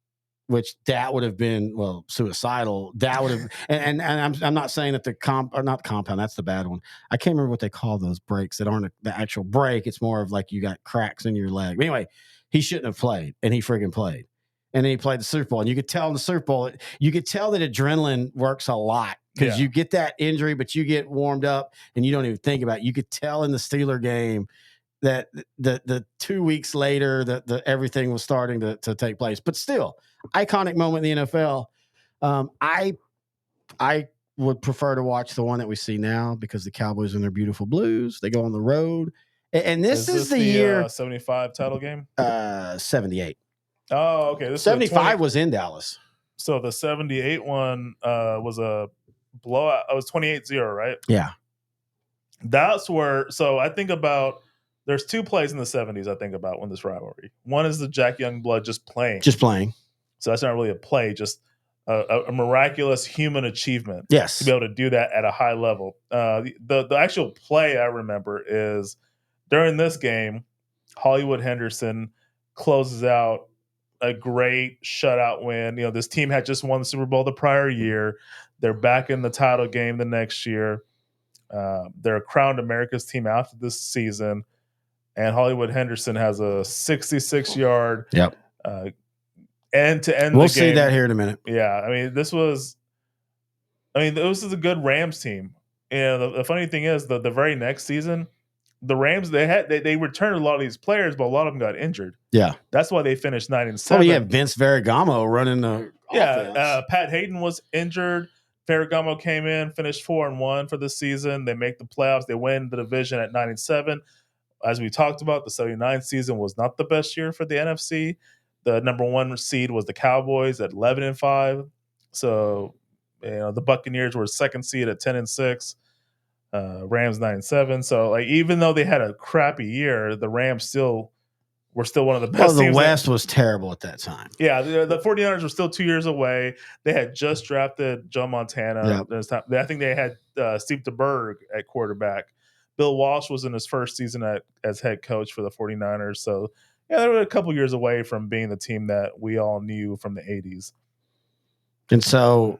which that would have been suicidal. That would have, and I'm not saying that the not compound. That's the bad one. I can't remember what they call those breaks that aren't the actual break. It's more of like you got cracks in your leg. But anyway, he shouldn't have played, and he friggin' played. And then he played the Super Bowl. And you could tell in the Super Bowl, you could tell that adrenaline works a lot because you get that injury, but you get warmed up and you don't even think about it. You could tell in the Steeler game that the 2 weeks later that everything was starting to take place. But still, iconic moment in the NFL. I would prefer to watch the one that we see now because the Cowboys in their beautiful blues. They go on the road. And this is the year 75 title game? 78. Oh, okay. This 75 was in Dallas. So the 78 one was a blowout. It was 28-0, right? Yeah. That's where, so I think about, there's 2 plays in the 70s I think about when this rivalry. One is the Jack Youngblood just playing. So that's not really a play, just a miraculous human achievement. Yes. To be able to do that at a high level. The actual play I remember is during this game, Hollywood Henderson closes out a great shutout win. You know, this team had just won the Super Bowl the prior year. They're back in the title game the next year. They're crowned America's team after this season. And Hollywood Henderson has a 66-yard end to end. We'll see that here in a minute. Yeah. I mean, this is a good Rams team. And the funny thing is the very next season, the Rams, they returned a lot of these players, but a lot of them got injured. Yeah. That's why they finished 9-7. Oh, yeah, Vince Ferragamo running the offense. Pat Hayden was injured. Ferragamo came in, finished 4-1 for the season. They make the playoffs. They win the division at 9-7. As we talked about, the 79 season was not the best year for the NFC. The number 1 seed was the Cowboys at 11-5. So, the Buccaneers were 2nd seed at 10-6. Rams 9-7. So, like, even though they had a crappy year, the Rams were still one of the best teams. The West was terrible at that time. Yeah, the 49ers were still 2 years away. They had just drafted Joe Montana. Yep. I think they had Steve DeBerg at quarterback. Bill Walsh was in his first season as head coach for the 49ers. So, yeah, they were a couple years away from being the team that we all knew from the 80s. And so,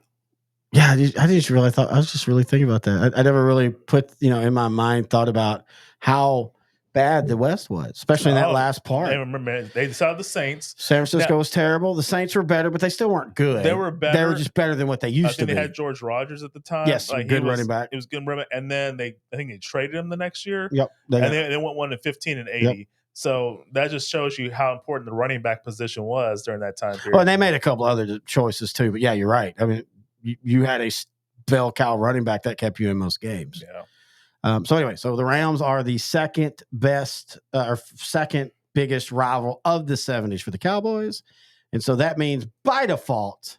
yeah, I just really thought, I was just really thinking about that. I never really put, in my mind, thought about how bad the West was, especially in that last part. I remember they decided the Saints. San Francisco was terrible. The Saints were better, but they still weren't good. They were better. They were just better than what they used to be. They had George Rogers at the time. Yes, good running back. It was good running back. And then I think they traded him the next year. Yep. They went 1-15 and 80. Yep. So that just shows you how important the running back position was during that time period. Well, and they made a couple other choices too. But yeah, you're right. I mean, you had a bell cow running back that kept you in most games. Yeah. So anyway, the Rams are the second best or second biggest rival of the 70s for the Cowboys. And so that means by default,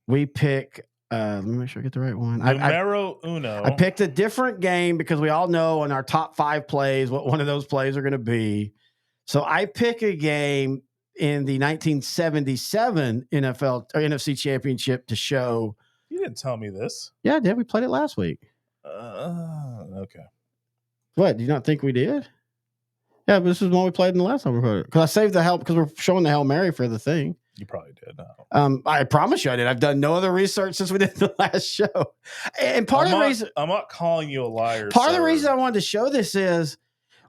we pick, let me make sure I get the right one. Numero uno. I picked a different game because we all know in our top 5 plays what one of those plays are going to be. So I pick a game in the 1977 NFL or NFC Championship to show. You didn't tell me this. Yeah, I did. We played it last week. Okay. What? Do you not think we did? Yeah, but this is one we played in the last time we played it. Because I saved the help because we're showing the Hail Mary for the thing. You probably did. No. I promise you I did. I've done no other research since we did the last show. And part of the reason I'm not calling you a liar. Part of the reason I wanted to show this is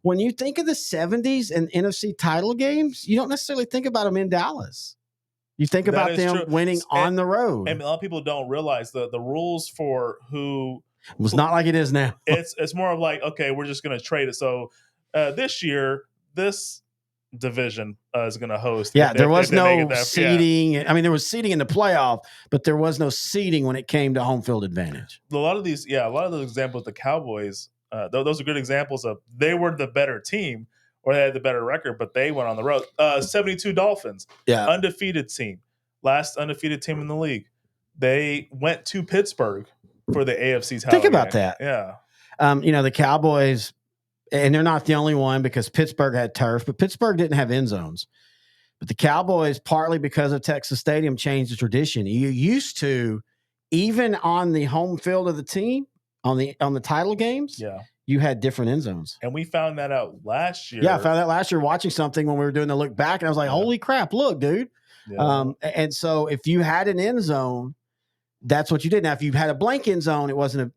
when you think of the 70s and NFC title games, you don't necessarily think about them in Dallas. You think That about is them true. winning on the road. And a lot of people don't realize the rules for It was not like it is now. It's more of like, okay, we're just going to trade it. So this year, this division is going to host. Yeah, there was no that, seeding. Yeah. I mean, there was seeding in the playoff, but there was no seeding when it came to home field advantage. A lot of those examples, the Cowboys, those are good examples of they were the better team or they had the better record, but they went on the road. 72 Dolphins, undefeated team, last undefeated team in the league. They went to Pittsburgh for the AFC title. Think about game. that. Yeah. The Cowboys, and they're not the only one because Pittsburgh had turf, but Pittsburgh didn't have end zones. But the Cowboys, partly because of Texas Stadium, changed the tradition. You used to, even on the home field of the team, on the title games, you had different end zones. And we found that out last year. Yeah, I found that last year watching something when we were doing the look back, and I was like, holy crap, look, dude. Yeah. And so if you had an end zone, that's what you did. Now, if you had a blank end zone,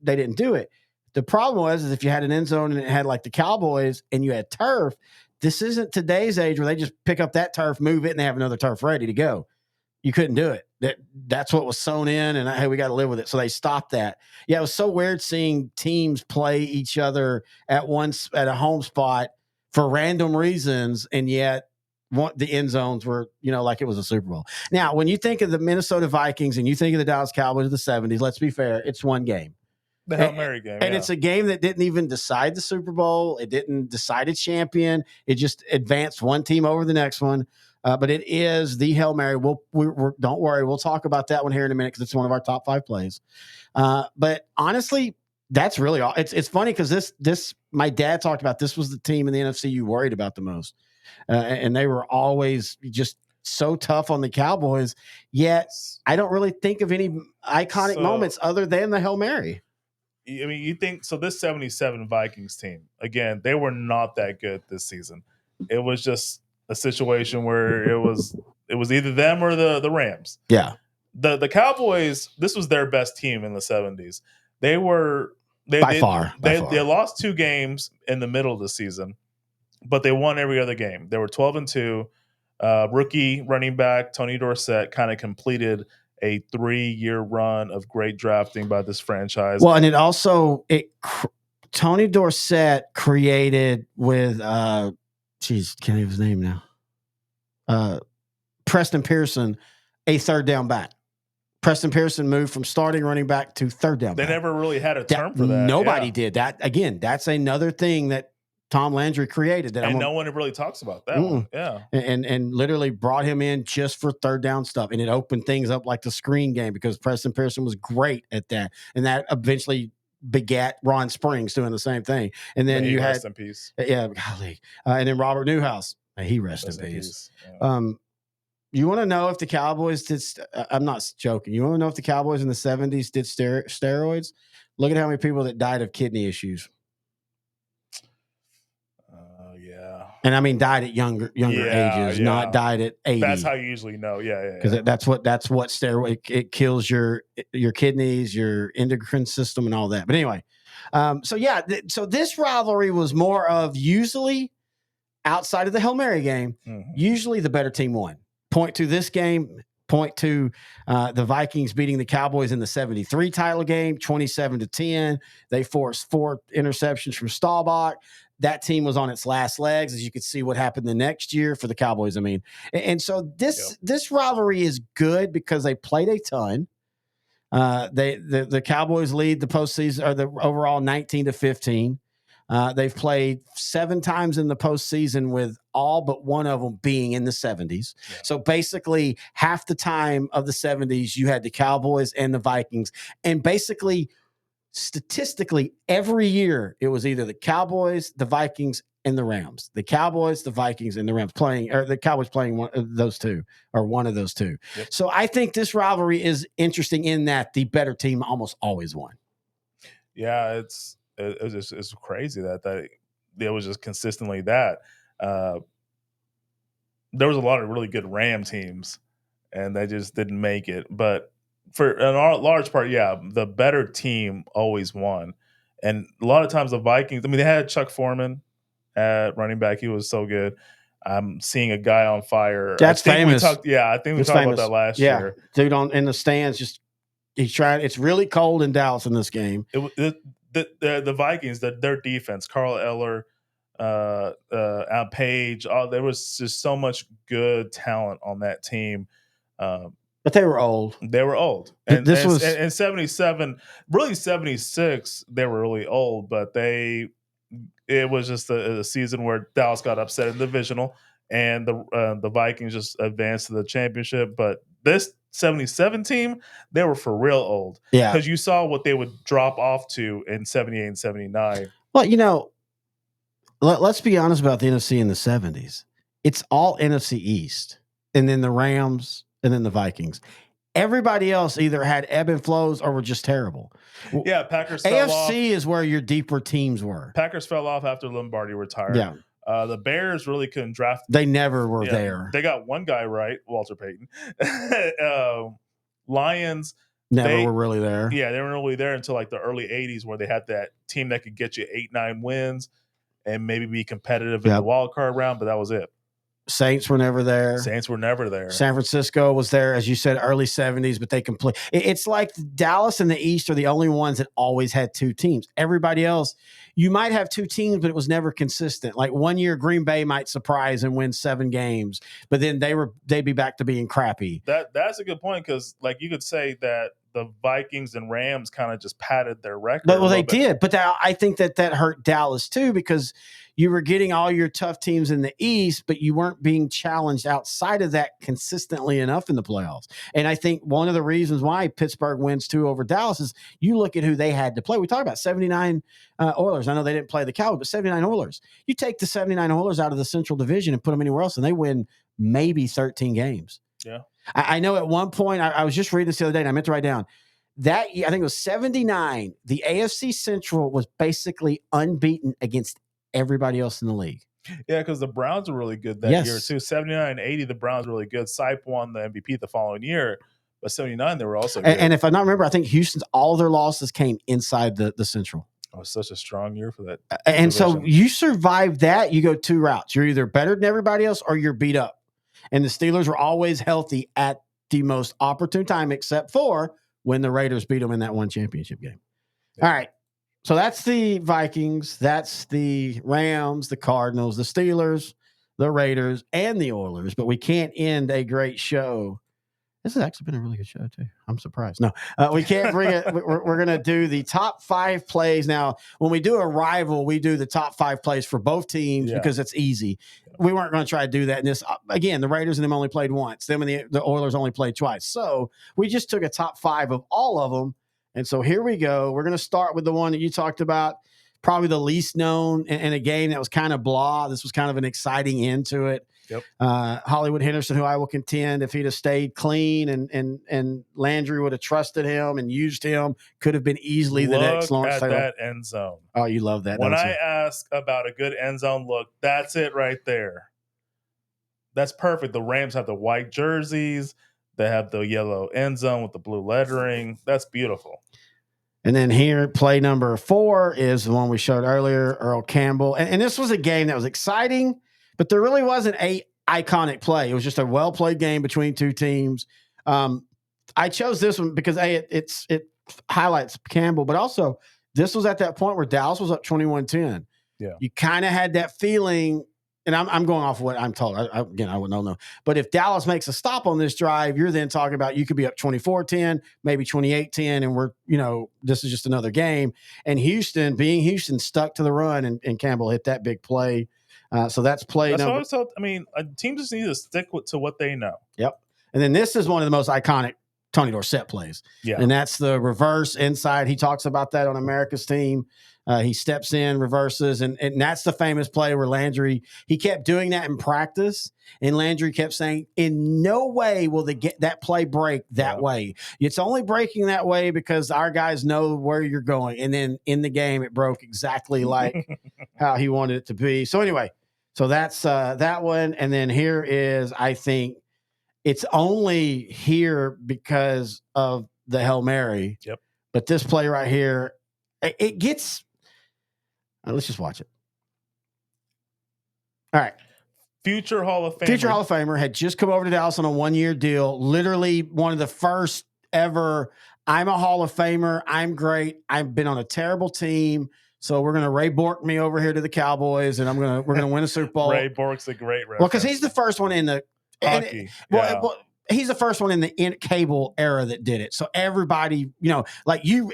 they didn't do it. The problem was if you had an end zone and it had like the Cowboys and you had turf, this isn't today's age where they just pick up that turf, move it, and they have another turf ready to go. You couldn't do it. That's what was sewn in, and hey, we got to live with it. So they stopped that. Yeah, it was so weird seeing teams play each other at a home spot for random reasons, and yet the end zones were, like it was a Super Bowl. Now, when you think of the Minnesota Vikings and you think of the Dallas Cowboys of the 70s, let's be fair, it's one game. The Hail Mary game. And it's a game that didn't even decide the Super Bowl. It didn't decide a champion. It just advanced one team over the next one. But it is the Hail Mary. Don't worry. We'll talk about that one here in a minute because it's one of our top 5 plays. But honestly, that's really all. It's funny because this my dad talked about this was the team in the NFC you worried about the most. And they were always just so tough on the Cowboys. Yet I don't really think of any iconic moments other than the Hail Mary. I mean, you think so? This 77 Vikings team, again, they were not that good this season. It was just a situation where it was either them or the Rams. Yeah. The Cowboys, this was their best team in the 70s. They lost 2 games in the middle of the season, but they won every other game. They were 12-2. Rookie running back Tony Dorsett kind of completed a 3-year run of great drafting by this franchise. Well, and Tony Dorsett created with can't think of his name now. Preston Pearson, a third down back. Preston Pearson moved from starting running back to third down back. They never really had a term for that. Nobody did that. Again, that's another thing that Tom Landry created that, and no one really talks about that one. Yeah, and literally brought him in just for third down stuff, and it opened things up like the screen game because Preston Pearson was great at that, and that eventually begat Ron Springs doing the same thing. And then you had rest in peace. Yeah, golly, and then Robert Newhouse, he rest in peace. Yeah. You want to know if the Cowboys did? I'm not joking. You want to know if the Cowboys in the 70s did steroids? Look at how many people that died of kidney issues. Yeah. And I mean died at younger ages, not died at 80. That's how you usually know. Yeah. Because that's what steroid, it kills your kidneys, your endocrine system and all that. But anyway, so this rivalry was more of usually outside of the Hail Mary game, usually the better team won. Point to this game, point to the Vikings beating the Cowboys in the 73 title game, 27-10. They forced 4 interceptions from Staubach. That team was on its last legs, as you could see what happened the next year for the Cowboys. I mean, and so this rivalry is good because they played a ton. The Cowboys lead the postseason or the overall 19-15. They've played 7 times in the postseason with all but one of them being in the 70s. Yeah. So basically half the time of the 70s, you had the Cowboys and the Vikings. And basically, statistically, every year it was either the Cowboys, the Vikings, and the Rams. The Cowboys, the Vikings, and the Rams playing, or the Cowboys playing one of those two, or one of those two. Yep. So I think this rivalry is interesting in that the better team almost always won. Yeah, it's crazy that it was just consistently that. There was a lot of really good Ram teams, and they just didn't make it. But for a large part, the better team always won. And a lot of times the Vikings, I mean, they had Chuck Foreman at running back. He was so good. I'm seeing a guy on fire. That's I think famous. I think we It's talked famous. about that last year. Dude in the stands, just he's trying. It's really cold in Dallas in this game. The Vikings, their defense, Carl Eller, Page, there was just so much good talent on that team. But they were old. They were old, and This was in 77, really 76. They were really old, but it was just a season where Dallas got upset in the divisional, and the Vikings just advanced to the championship. But this 77 team, they were for real old. Yeah. Because you saw what they would drop off to in 78 and 79. Well, let's be honest about the NFC in the 70s. It's all NFC East, and then the Rams, and then the Vikings. Everybody else either had ebb and flows or were just terrible. Yeah, Packers fell off. AFC is where your deeper teams were. Packers fell off after Lombardi retired. Yeah. The Bears really couldn't draft. They never were there. They got one guy right, Walter Payton. Lions never were really there. Yeah, they weren't really there until like the early 80s, where they had that team that could get you 8-9 wins and maybe be competitive in the wild card round, but that was it. Saints were never there. San Francisco was there, as you said, early 70s, but they complete. It's like Dallas and the East are the only ones that always had two teams. Everybody else, you might have two teams, but it was never consistent. Like one year, Green Bay might surprise and win 7 games, but then they'd be back to being crappy. That's a good point, because like you could say that the Vikings and Rams kind of just padded their record. Well, they did, but I think that hurt Dallas too, because you were getting all your tough teams in the East, but you weren't being challenged outside of that consistently enough in the playoffs. And I think one of the reasons why Pittsburgh wins 2 over Dallas is you look at who they had to play. We talk about 79 Oilers. I know they didn't play the Cowboys, but 79 Oilers. You take the 79 Oilers out of the Central Division and put them anywhere else, and they win maybe 13 games. Yeah. I know at one point, I was just reading this the other day, and I meant to write down, that year, I think it was 79, the AFC Central was basically unbeaten against everybody else in the league. Yeah, because the Browns were really good that year too. 79-80, the Browns were really good. Sipe won the MVP the following year, but 79, they were also good. And if I not remember, I think Houston's all their losses came inside the Central. Oh, such a strong year for that. And so you survive that, you go 2 routes. You're either better than everybody else or you're beat up. And the Steelers were always healthy at the most opportune time, except for when the Raiders beat them in that one championship game. Yeah. All right. So that's the Vikings. That's the Rams, the Cardinals, the Steelers, the Raiders, and the Oilers. But we can't end a great show. This has actually been a really good show, too. I'm surprised. No, we can't bring it. We're going to do the top 5 plays. Now, when we do a rival, we do the top 5 plays for both teams because it's easy. We weren't going to try to do that in this. Again, the Raiders and them only played once. Them and the Oilers only played twice. So we just took a top 5 of all of them. And so here we go. We're going to start with the one that you talked about, probably the least known in a game that was kind of blah. This was kind of an exciting end to it. Yep. Hollywood Henderson, who I will contend, if he'd have stayed clean and Landry would have trusted him and used him, could have been easily the next Lawrence Taylor. That end zone. Oh, you love that. When I ask about a good end zone look, that's it right there. That's perfect. The Rams have the white jerseys. They have the yellow end zone with the blue lettering. That's beautiful. And then here, play number 4 is the one we showed earlier, Earl Campbell. And this was a game that was exciting, but there really wasn't a iconic play. It was just a well-played game between two teams. I chose this one because it highlights Campbell, but also this was at that point where Dallas was up 21-10. Yeah. You kind of had that feeling, and I'm going off of what I'm told. I wouldn't know. But if Dallas makes a stop on this drive, you're then talking about you could be up 24-10, maybe 28-10, and we're, this is just another game. And Houston, stuck to the run, and Campbell hit that big play. So that's play number. What I was told. I mean, a team just needs to stick to what they know. Yep. And then this is one of the most iconic Tony Dorsett plays. Yeah. And that's the reverse inside. He talks about that on America's Team. He steps in, reverses, and that's the famous play where Landry, he kept doing that in practice, and Landry kept saying, in no way will that play break that way. It's only breaking that way because our guys know where you're going. And then in the game, it broke exactly like how he wanted it to be. So anyway, so that's that one. And then here is, I think, it's only here because of the Hail Mary. Yep. But this play right here, it gets... let's just watch it. All right. future Hall of Famer. Future Hall of Famer had just come over to Dallas on a 1-year deal. Literally one of the first ever. I'm a Hall of Famer. I'm great. I've been on a terrible team. So we're gonna Ray Bork me over here to the Cowboys, and we're gonna win a Super Bowl. Ray Bork's a great reference. Well, because he's the first one in the hockey. Well, he's the first one in the cable era that did it. So everybody, like you,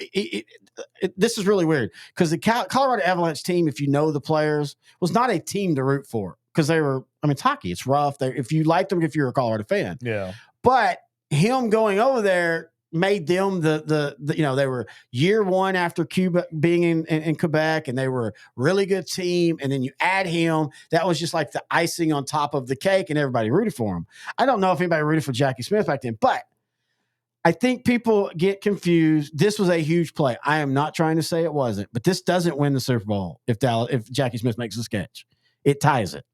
this is really weird because the Colorado Avalanche team, if you know the players, was not a team to root for because they were. I mean, it's hockey. It's rough. If you liked them, if you're a Colorado fan, yeah. But him going over there made them the they were year one after Cuba being in Quebec, and they were a really good team. And then you add him, that was just like the icing on top of the cake, and everybody rooted for him. I don't know if anybody rooted for Jackie Smith back then, but I think people get confused. This was a huge play. I am not trying to say it wasn't, but this doesn't win the Super Bowl if Jackie Smith makes a catch. It ties it.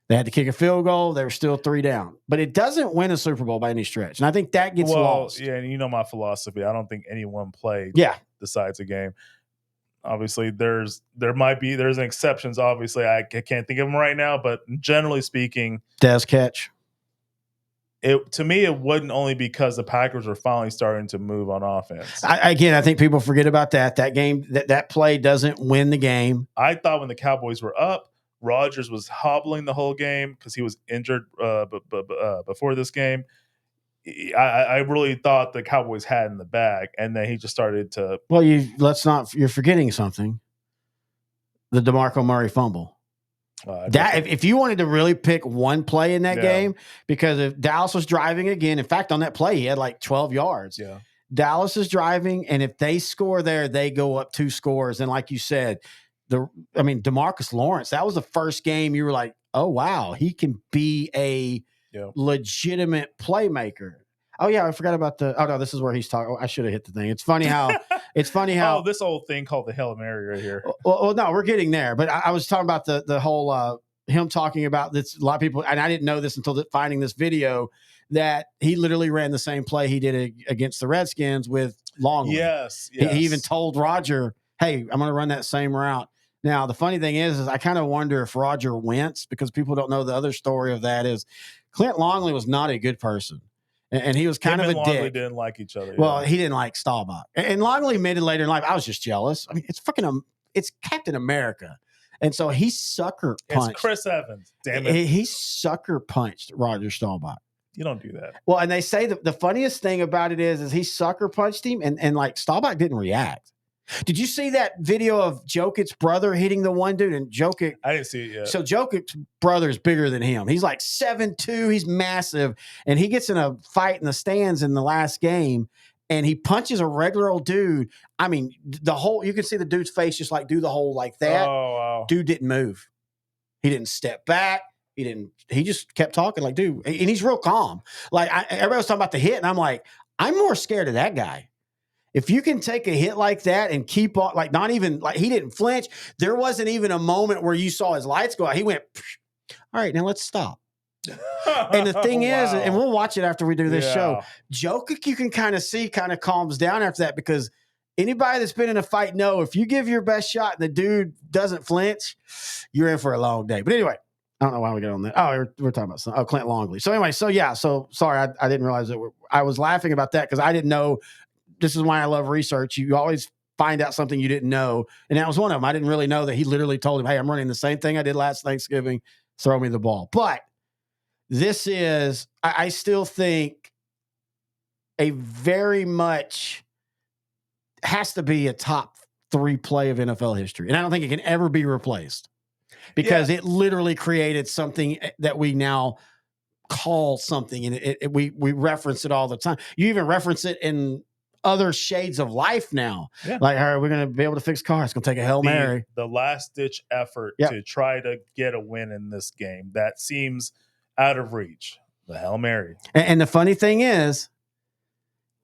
They had to kick a field goal. They were still 3 down. But it doesn't win a Super Bowl by any stretch. And I think that gets lost. Yeah, and you know my philosophy. I don't think any one play decides a game. Obviously, there's exceptions. Obviously, I can't think of them right now. But generally speaking, Dez catch. To me, it wasn't only because the Packers were finally starting to move on offense. I think people forget about that. That game, that play doesn't win the game. I thought when the Cowboys were up, Rodgers was hobbling the whole game because he was injured before this game. I really thought the Cowboys had in the bag, and then he just started to. Well, you're forgetting something. The DeMarco Murray fumble. If you wanted to really pick one play in that game, because if Dallas was driving again, in fact, on that play he had like 12 yards. Yeah, Dallas is driving, and if they score there, they go up 2 scores. And like you said. DeMarcus Lawrence, that was the first game you were like, oh, wow, he can be a legitimate playmaker. Oh, yeah, I forgot about this is where he's talking. I should have hit the thing. It's funny how oh, this old thing called the Hail Mary right here. Well, no, we're getting there. But I was talking about the whole him talking about this. A lot of people, and I didn't know this until finding this video, that he literally ran the same play he did against the Redskins with Longley. Yes. He even told Roger, hey, I'm going to run that same route. Now, the funny thing is I kind of wonder if Roger Wentz, because people don't know the other story of that, is Clint Longley was not a good person. And he was kind of a Longley dick. Didn't like each other. Well, he didn't like Staubach. And Longley admitted later in life, I was just jealous. I mean, it's Captain America. And so he sucker punched. It's Chris Evans. Damn it. He sucker punched Roger Staubach. You don't do that. Well, and they say that the funniest thing about it is he sucker punched him, and like Staubach didn't react. Did you see that video of Jokic's brother hitting the one dude? And Jokic, I didn't see it yet. So Jokic's brother is bigger than him. He's like 7'2". He's massive, and he gets in a fight in the stands in the last game, and he punches a regular old dude. I mean, you can see the dude's face just like do the whole like that. Oh wow! Dude didn't move. He didn't step back. He just kept talking like, dude, and he's real calm. Like everybody was talking about the hit, and I'm like, I'm more scared of that guy. If you can take a hit like that and keep on, like not even like he didn't flinch. There wasn't even a moment where you saw his lights go out. He went, all right, now let's stop. And the thing is, and we'll watch it after we do this show, Jokic, you can kind of see kind of calms down after that, because anybody that's been in a fight know if you give your best shot and the dude doesn't flinch, you're in for a long day. But anyway, I don't know why we get on that. Oh, we're talking about Clint Longley. So anyway, so sorry, I didn't realize that I was laughing about that because I didn't know. This is why I love research. You always find out something you didn't know. And that was one of them. I didn't really know that he literally told him, hey, I'm running the same thing I did last Thanksgiving. Throw me the ball. But this is, I still think, a very much has to be a top 3 play of NFL history. And I don't think it can ever be replaced because it literally created something that we now call something. And we reference it all the time. You even reference it in other shades of life now. Yeah. Like, all right, we're going to be able to fix cars. It's going to take a Hail Mary. The last-ditch effort to try to get a win in this game. That seems out of reach. The Hail Mary. And the funny thing is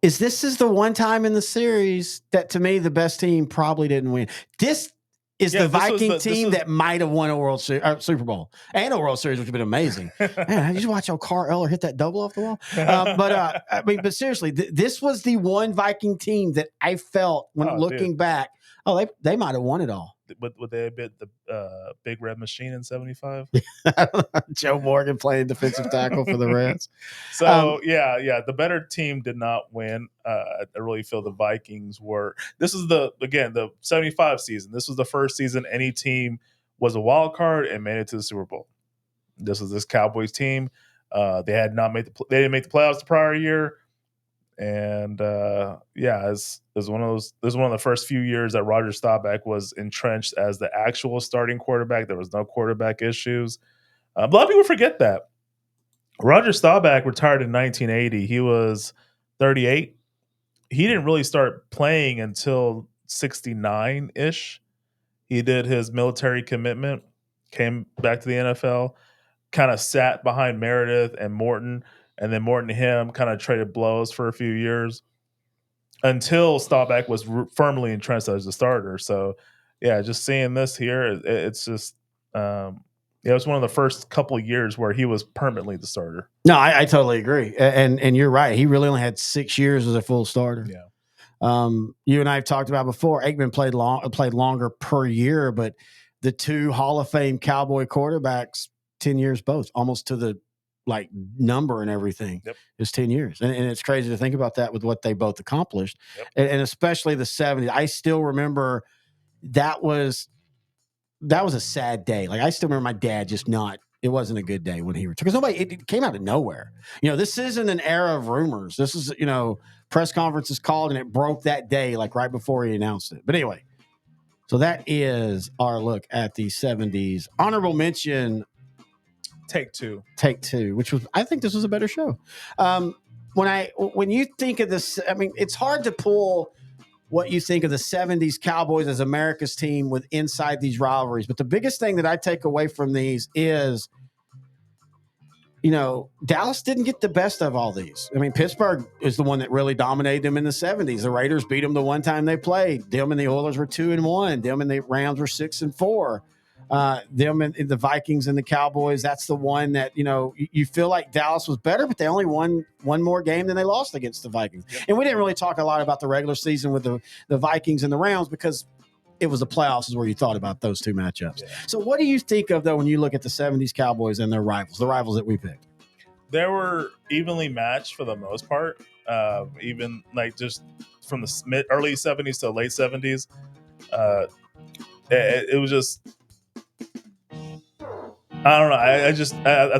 this is the one time in the series that, to me, the best team probably didn't win. This is the Viking team that might have won a World Super Bowl and a World Series, which would have been amazing. Man, did you watch how Carl Eller hit that double off the wall? But seriously, this was the one Viking team that I felt when looking back, they might have won it all. would they have been the Big Red Machine in '75? Joe Morgan playing defensive tackle for the Reds. So yeah, the better team did not win. I really feel the Vikings were. This is the '75 season. This was the first season any team was a wild card and made it to the Super Bowl. This was this Cowboys team. They had not made they didn't make the playoffs the prior year, and it's one of those. This is one of the first few years that Roger Staubach was entrenched as the actual starting quarterback. There was no quarterback issues. A lot of people forget that. Roger Staubach retired in 1980. He was 38. He didn't really start playing until 69-ish. He did his military commitment, came back to the NFL, kind of sat behind Meredith and Morton, and then Morton and him kind of traded blows for a few years until Staubach was firmly entrenched as the starter. So, yeah, just seeing this here, it's just it was one of the first couple of years where he was permanently the starter. No, I totally agree, and you're right. He really only had 6 years as a full starter. Yeah. You and I have talked about before. Aikman played longer per year, but the two Hall of Fame Cowboy quarterbacks, 10 years both, almost to the number and everything. Yep. Is 10 years, and it's crazy to think about that with what they both accomplished, and especially the '70s. I still remember that was a sad day. I still remember my dad just not. It wasn't a good day when he returned because it came out of nowhere. This isn't an era of rumors. This is, press conferences called and it broke that day, right before he announced it. But anyway, so that is our look at the '70s. Honorable mention, Take Two, which was, I think this was a better show. When you think of this, it's hard to pull what you think of the '70s Cowboys as America's team with inside these rivalries. But the biggest thing that I take away from these is, Dallas didn't get the best of all these. Pittsburgh is the one that really dominated them in the '70s. The Raiders beat them the one time they played. Them and the Oilers were 2-1. Them and the Rams were 6-4. Them and the Vikings and the Cowboys, that's the one that, you feel like Dallas was better, but they only won one more game than they lost against the Vikings. Yep. And we didn't really talk a lot about the regular season with the Vikings and the Rams because it was the playoffs is where you thought about those two matchups. Yeah. So what do you think of, though, when you look at the '70s Cowboys and their rivals, the rivals that we picked? They were evenly matched for the most part, even just from the early '70s to late '70s. It was just, I don't know. I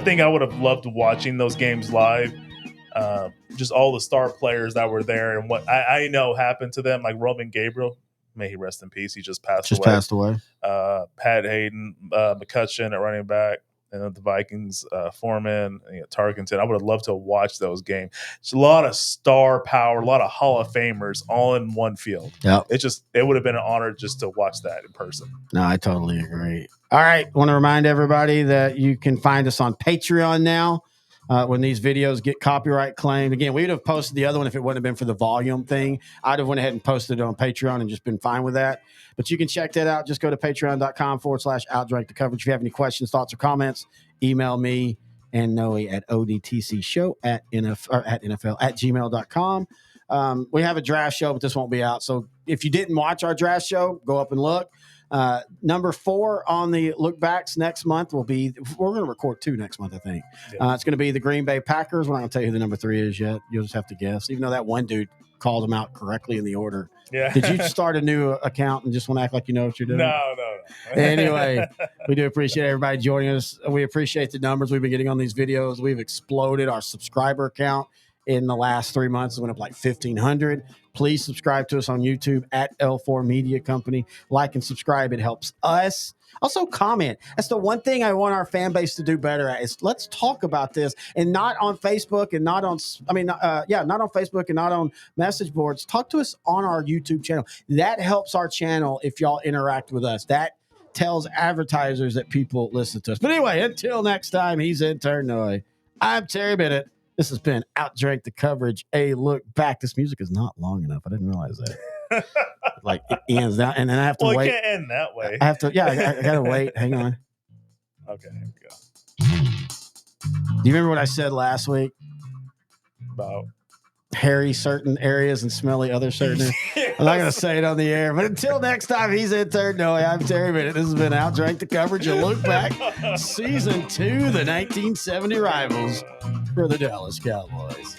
think I would have loved watching those games live. Just all the star players that were there and what I know happened to them, like Roman Gabriel. May he rest in peace. He just passed away. Pat Hayden, McCutcheon at running back, and the Vikings, Foreman, Tarkenton. I would have loved to watch those games. It's a lot of star power, a lot of Hall of Famers all in one field. Yeah, it would have been an honor just to watch that in person. No, I totally agree. All right, want to remind everybody that you can find us on Patreon now. When these videos get copyright claimed. Again, we would have posted the other one if it wouldn't have been for the volume thing. I'd have went ahead and posted it on Patreon and just been fine with that. But you can check that out. Just go to patreon.com/OutDrank The Coverage. If you have any questions, thoughts, or comments, email me and Noe at ODTCshow@NFL@gmail.com. We have a draft show, but this won't be out. So if you didn't watch our draft show, go up and look. Number 4 on the look backs next month we're going to record 2 next month, I think. It's going to be the Green Bay Packers. We're not going to tell you who the number 3 is yet. You'll just have to guess, even though that one dude called them out correctly in the order. Yeah. Did you start a new account and just want to act like you know what you're doing? No. Anyway, we do appreciate everybody joining us. We appreciate the numbers we've been getting on these videos. We've exploded our subscriber count in the last 3 months. It went up 1,500. Please subscribe to us on YouTube at L4 Media Company. Like and subscribe. It helps us. Also comment. That's the one thing I want our fan base to do better at is let's talk about this and not on Facebook and not on Facebook and not on message boards. Talk to us on our YouTube channel. That helps our channel if y'all interact with us. That tells advertisers that people listen to us. But anyway, until next time, he's intern Noe. I'm Terry Bennett. This has been OutDrank The Coverage, A Look Back. This music is not long enough. I didn't realize that. It ends down, and then I have to wait. Well, it can't end that way. I have to, I got to wait. Hang on. Okay, here we go. Do you remember what I said last week? About? hairy certain areas and smelly other certain areas. I'm not going to say it on the air, but until next time, he's in third. No, I'm Terry Bennett. This has been OutDrank The Coverage, a look back, season 2, the 1970 rivals for the Dallas Cowboys.